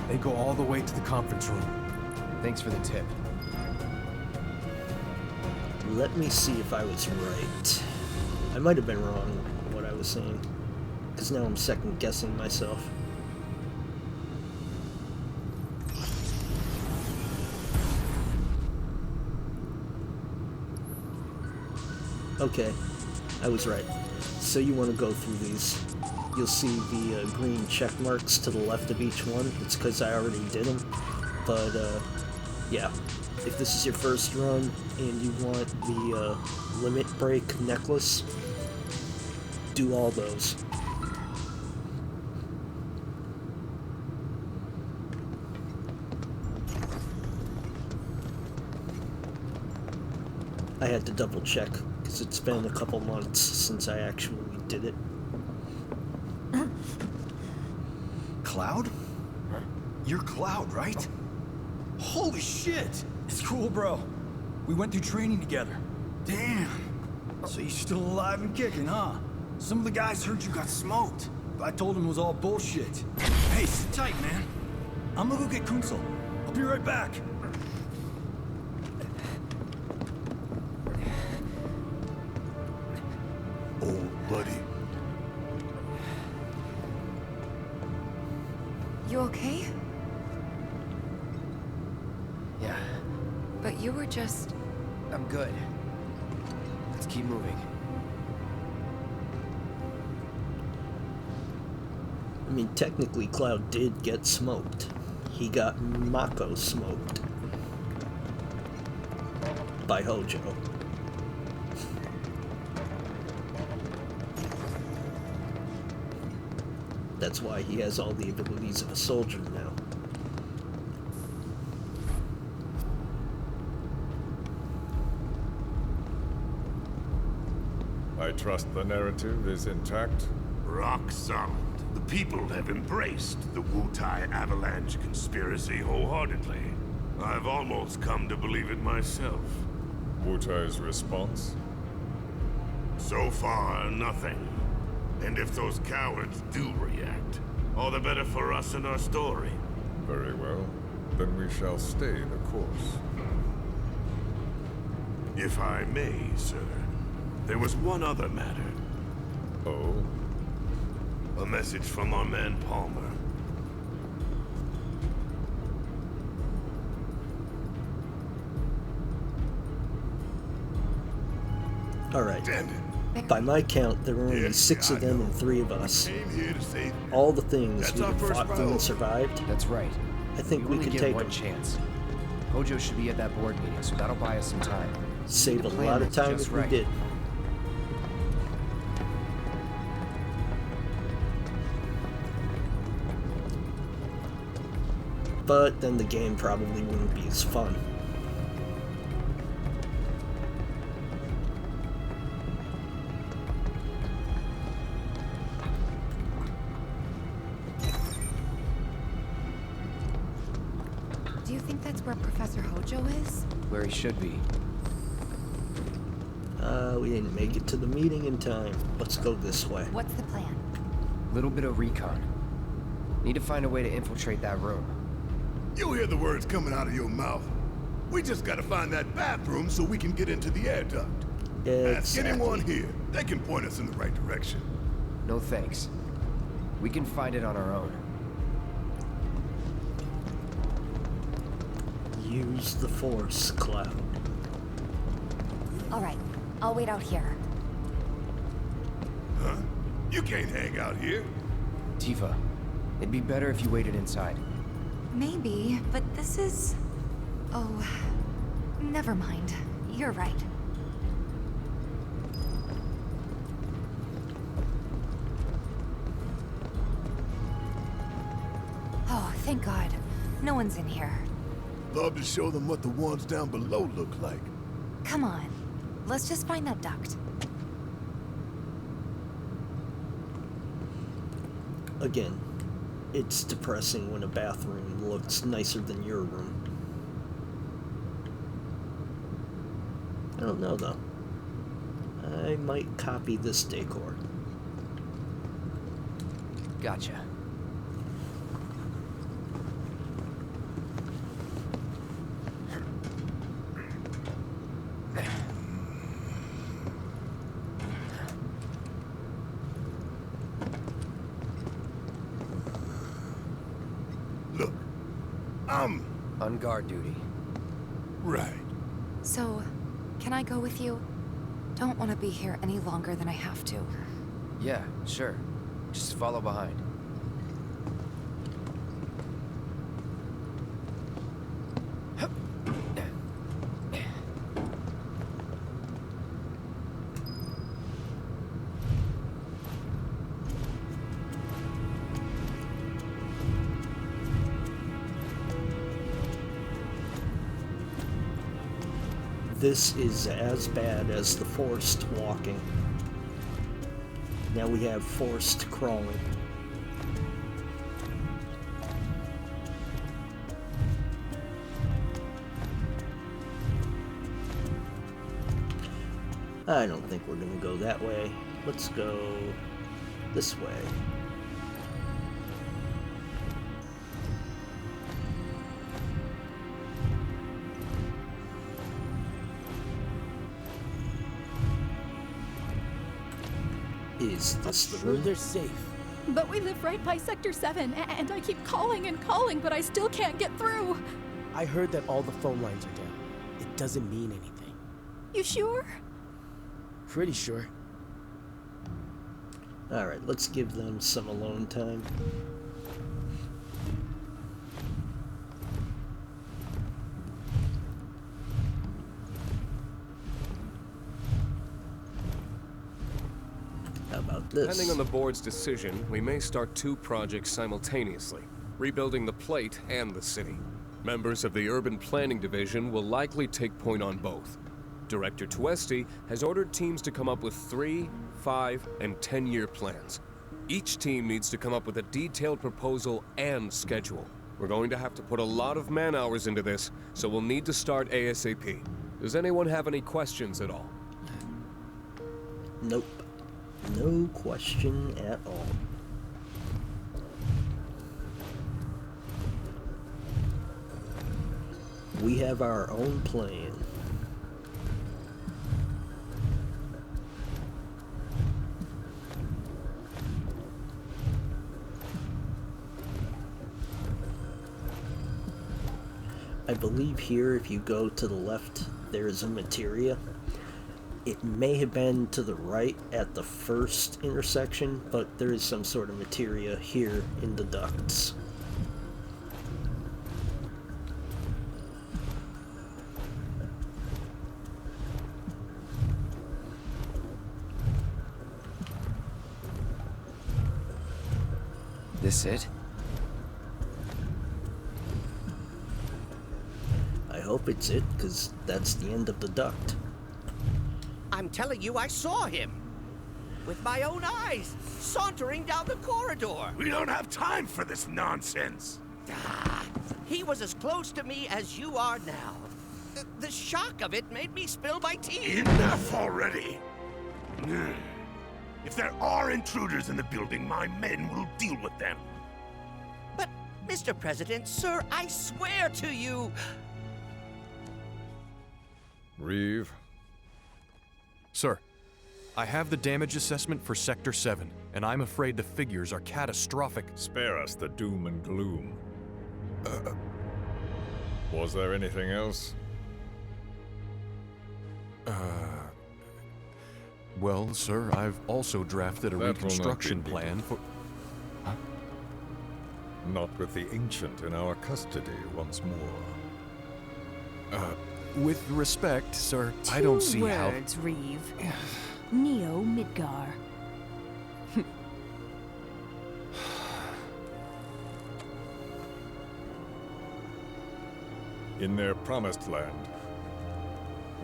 Speaker 20: They go all the way to the conference room.
Speaker 11: Thanks for the tip.
Speaker 1: Let me see if I was right. I might have been wrong with what I was saying, because now I'm second guessing myself. Okay, I was right. So you want to go through these. You'll see the green check marks to the left of each one. It's because I already did them. But, yeah. If this is your first run and you want the limit break necklace, do all those. I had to double check because it's been a couple months since I actually did it.
Speaker 21: Cloud? You're Cloud, right? Holy shit! It's cool, bro. We went through training together. Damn. So you're still alive and kicking, huh? Some of the guys heard you got smoked, but I told them it was all bullshit. Hey, sit tight, man. I'm gonna go get Kunsel. I'll be right back.
Speaker 6: Old buddy.
Speaker 2: You okay?
Speaker 11: Yeah,
Speaker 2: But you were just...
Speaker 11: I'm good. Let's keep moving.
Speaker 1: I mean, technically, Cloud did get smoked. He got Mako smoked. By Hojo. That's why he has all the abilities of a soldier now.
Speaker 22: I trust the narrative is intact?
Speaker 6: Rock solid. The people have embraced the Wutai Avalanche conspiracy wholeheartedly. I've almost come to believe it myself.
Speaker 22: Wutai's response?
Speaker 6: So far, nothing. And if those cowards do react, all the better for us and our story.
Speaker 22: Very well. Then we shall stay the course.
Speaker 6: If I may, sir, there was one other matter.
Speaker 22: Oh?
Speaker 6: A message from our man Palmer.
Speaker 1: Alright.
Speaker 6: Damn it.
Speaker 1: By my count, there were only 6 of them and 3 of us. All the things we had fought through and survived.
Speaker 11: That's right.
Speaker 1: I think we
Speaker 11: only
Speaker 1: could
Speaker 11: get
Speaker 1: take
Speaker 11: one
Speaker 1: them.
Speaker 11: chance. Hojo should be at that board meeting, so that'll buy us some time.
Speaker 1: Save a
Speaker 11: plan
Speaker 1: lot of
Speaker 11: that's
Speaker 1: time
Speaker 11: just
Speaker 1: if we
Speaker 11: right.
Speaker 1: did. But then the game probably wouldn't be as fun.
Speaker 2: Do you think that's where Professor Hojo is?
Speaker 11: Where he should be.
Speaker 1: we didn't make it to the meeting in time. Let's go this way.
Speaker 2: What's the plan?
Speaker 11: Little bit of recon. Need to find a way to infiltrate that room.
Speaker 6: You hear the words coming out of your mouth. We just gotta find that bathroom so we can get into the air duct. Ask anyone here. They can point us in the right direction.
Speaker 11: No thanks. We can find it on our own.
Speaker 1: Use the Force, Cloud.
Speaker 2: All right, I'll wait out here.
Speaker 6: Huh? You can't hang out here.
Speaker 11: Tifa, it'd be better if you waited inside.
Speaker 2: Maybe, but this is... Oh, never mind. You're right. Oh, thank God. No one's in here.
Speaker 6: Love to show them what the ones down below look like.
Speaker 2: Come on. Let's just find that duct.
Speaker 1: Again, it's depressing when a bathroom looks nicer than your room. I don't know, though. I might copy this decor.
Speaker 11: Gotcha.
Speaker 6: Look, I'm...
Speaker 11: on guard duty.
Speaker 6: Right.
Speaker 2: So, can I go with you? Don't want to be here any longer than I have to.
Speaker 11: Yeah, sure. Just follow behind.
Speaker 1: This is as bad as the forced walking. Now we have forced crawling. I don't think we're gonna go that way. Let's go this way. Is this the room?
Speaker 7: They're safe.
Speaker 13: But we live right by Sector 7, and I keep calling and calling, but I still can't get through.
Speaker 7: I heard that all the phone lines are down. It doesn't mean anything.
Speaker 13: You sure?
Speaker 7: Pretty sure.
Speaker 1: Alright, let's give them some alone time. How about this?
Speaker 8: Depending on the board's decision, we may start 2 projects simultaneously, rebuilding the plate and the city. Members of the Urban Planning Division will likely take point on both. Director Tuesti has ordered teams to come up with 3, 5, and 10-year plans. Each team needs to come up with a detailed proposal and schedule. We're going to have to put a lot of man-hours into this, so we'll need to start ASAP. Does anyone have any questions at all?
Speaker 1: Nope. No question at all. We have our own plan. I believe here, if you go to the left, there is a materia. It may have been to the right at the first intersection, but there is some sort of materia here in the ducts.
Speaker 11: This it?
Speaker 1: I hope it's it, because that's the end of the duct.
Speaker 15: I'm telling you, I saw him. With my own eyes, sauntering down the corridor.
Speaker 6: We don't have time for this nonsense.
Speaker 15: He was as close to me as you are now. The shock of it made me spill my tea.
Speaker 6: Enough already. If there are intruders in the building, my men will deal with them.
Speaker 15: But, Mr. President, sir, I swear to you...
Speaker 12: Reeve? Sir, I have the damage assessment for Sector 7, and I'm afraid the figures are catastrophic.
Speaker 22: Spare us the doom and gloom. Was there anything else?
Speaker 12: Well, sir, I've also drafted a reconstruction plan for... Huh?
Speaker 22: Not with the Ancient in our custody once more.
Speaker 12: With respect, sir, I don't see how...
Speaker 4: 2 words, Reeve. Neo Midgar.
Speaker 22: In their promised land,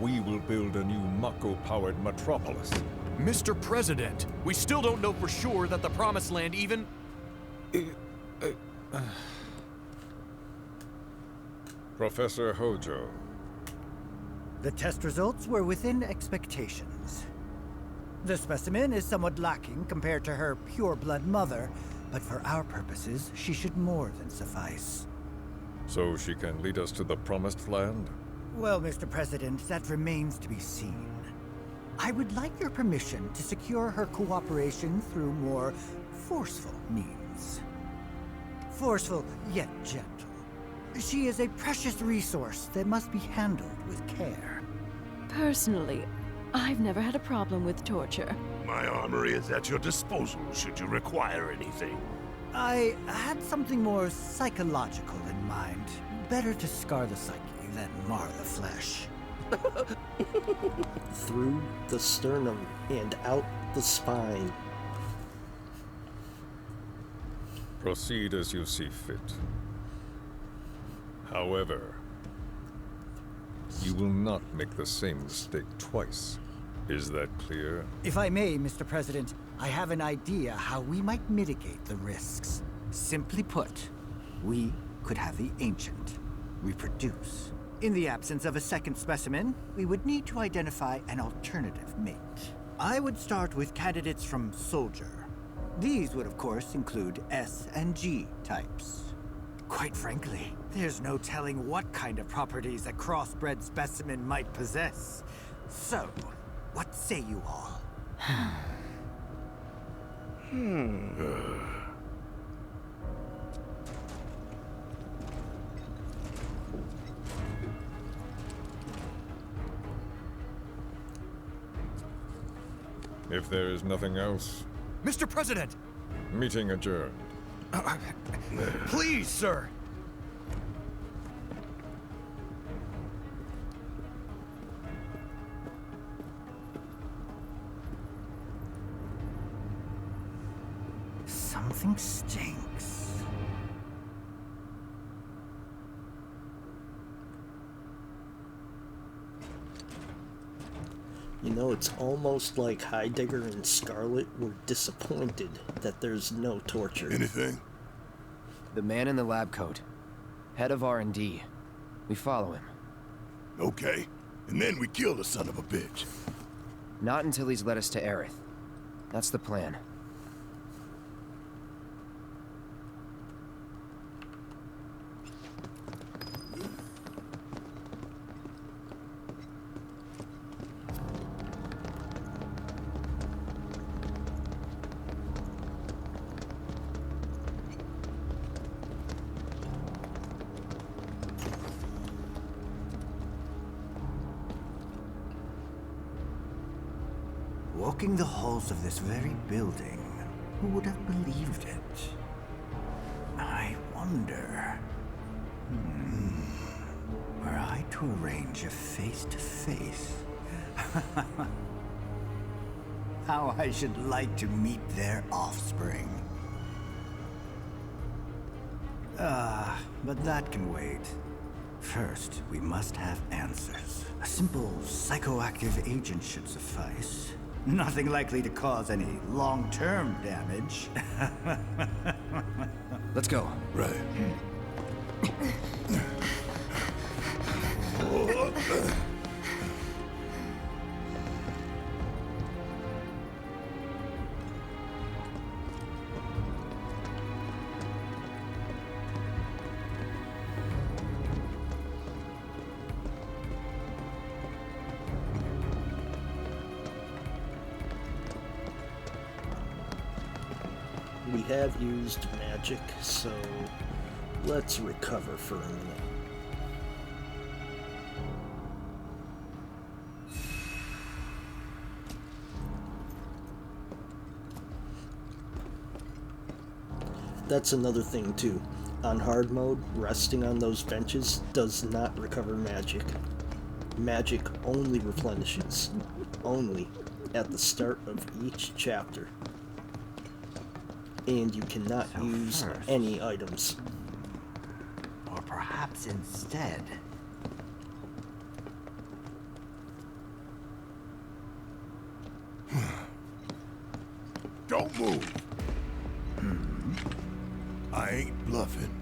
Speaker 22: we will build a new Mako-powered metropolis.
Speaker 12: Mr. President, we still don't know for sure that the Promised Land even...
Speaker 22: Professor Hojo.
Speaker 16: The test results were within expectations. The specimen is somewhat lacking compared to her pure-blood mother, but for our purposes, she should more than suffice.
Speaker 22: So she can lead us to the Promised Land?
Speaker 16: Well, Mr. President, that remains to be seen. I would like your permission to secure her cooperation through more forceful means. Forceful, yet gentle. She is a precious resource that must be handled with care.
Speaker 4: Personally, I've never had a problem with torture.
Speaker 6: My armory is at your disposal should you require anything.
Speaker 16: I had something more psychological in mind. Better to scar the psyche than mar the flesh.
Speaker 1: Through the sternum and out the spine.
Speaker 22: Proceed as you see fit. However, you will not make the same mistake twice. Is that clear?
Speaker 16: If I may, Mr. President, I have an idea how we might mitigate the risks. Simply put, we could have the Ancient reproduce. In the absence of a second specimen, we would need to identify an alternative mate. I would start with candidates from Soldier. These would, of course, include S and G types. Quite frankly, there's no telling what kind of properties a crossbred specimen might possess. So, what say you all?
Speaker 22: If there is nothing else...
Speaker 12: Mr. President!
Speaker 22: Meeting adjourned.
Speaker 12: Please, sir!
Speaker 16: Something stinks.
Speaker 1: You know, it's almost like Heidegger and Scarlet were disappointed that there's no torture.
Speaker 11: Anything? The man in the lab coat. Head of R&D. We follow him.
Speaker 9: Okay. And then we kill the son of a bitch.
Speaker 11: Not until he's led us to Aerith. That's the plan.
Speaker 16: Walking the halls of this very building, who would have believed it? I wonder... Were I to arrange a face-to-face... how I should like to meet their offspring. But that can wait. First, we must have answers. A simple psychoactive agent should suffice. Nothing likely to cause any long-term damage.
Speaker 11: Let's go.
Speaker 9: Right.
Speaker 1: we have used magic, so let's recover for a minute. That's another thing too. On hard mode, resting on those benches does not recover magic. Magic only replenishes. Only at the start of each chapter. And you cannot use any items.
Speaker 16: Or perhaps instead...
Speaker 9: Don't move! I ain't bluffing.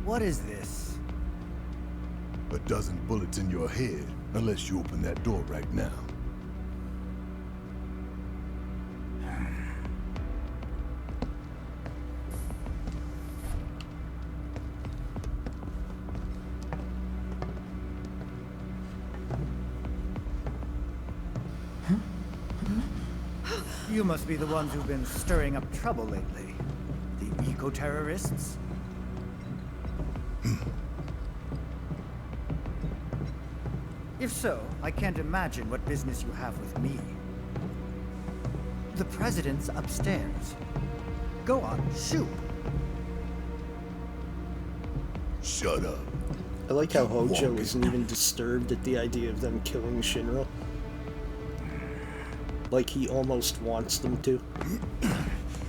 Speaker 16: What is this?
Speaker 9: A dozen bullets in your head, unless you open that door right now.
Speaker 16: You must be the ones who've been stirring up trouble lately. The eco-terrorists? If so, I can't imagine what business you have with me. The president's upstairs. Go on, shoot.
Speaker 9: Shut up.
Speaker 1: I like how Hojo isn't even disturbed at the idea of them killing Shinra. Like he almost wants them to.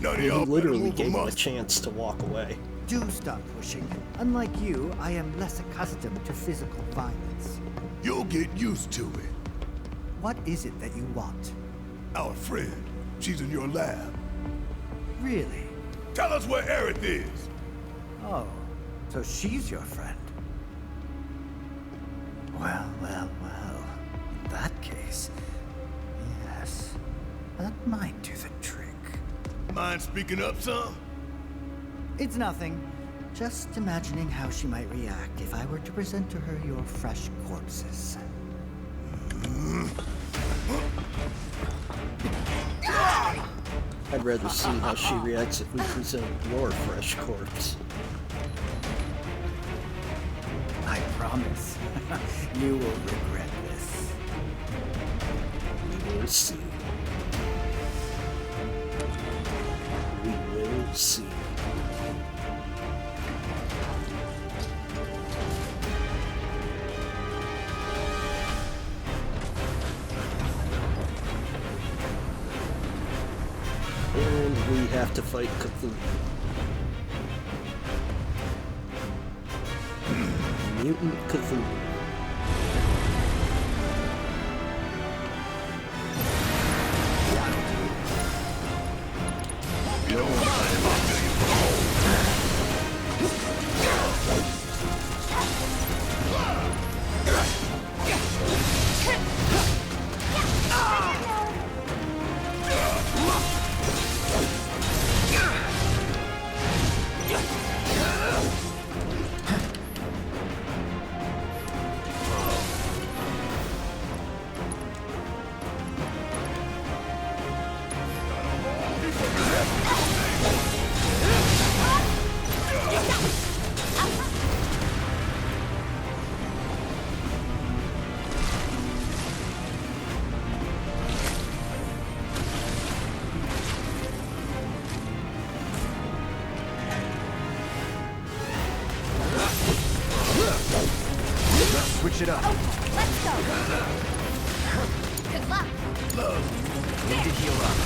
Speaker 1: He literally gave him a chance to walk away.
Speaker 16: Do stop pushing. Unlike you, I am less accustomed to physical violence.
Speaker 9: You'll get used to it.
Speaker 16: What is it that you want?
Speaker 9: Our friend. She's in your lab.
Speaker 16: Really?
Speaker 9: Tell us where Aerith is!
Speaker 16: Oh, so she's your friend. Well, well, well. In that case, yes, that might do the trick.
Speaker 9: Mind speaking up, son?
Speaker 16: It's nothing. Just imagining how she might react if I were to present to her your fresh corpses.
Speaker 1: I'd rather see how she reacts if we present your fresh corpse.
Speaker 16: I promise. You will regret this.
Speaker 1: We will see. We will see. And we have to fight Cthulhu. Mutant Cthulhu.
Speaker 16: Switch it up.
Speaker 10: Let's go. Good luck.
Speaker 16: Need to heal up.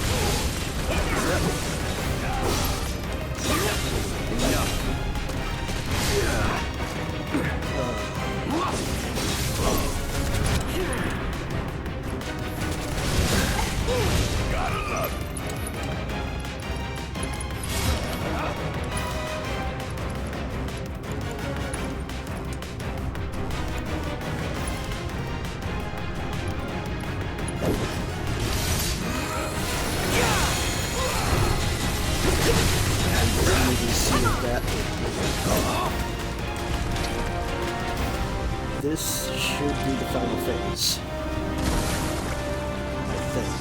Speaker 9: Gotta love it.
Speaker 1: This should be the final phase. I think.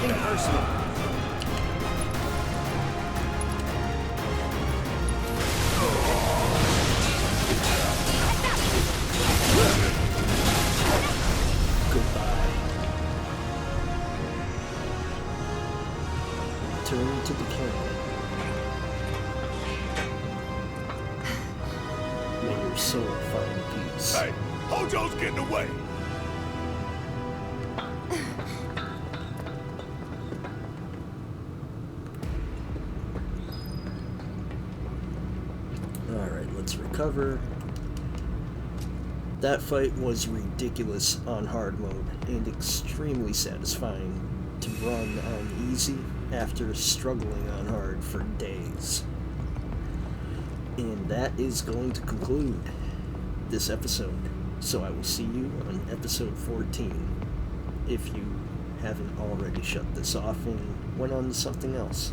Speaker 3: nothing personal.
Speaker 1: Goodbye. Return to the planet. May your soul find peace.
Speaker 6: Hey, Hojo's getting away!
Speaker 1: Alright, let's recover. That fight was ridiculous on hard mode and extremely satisfying to run on easy after struggling on hard for days. And that is going to conclude this episode. So I will see you on episode 14 if you haven't already shut this off and went on to something else.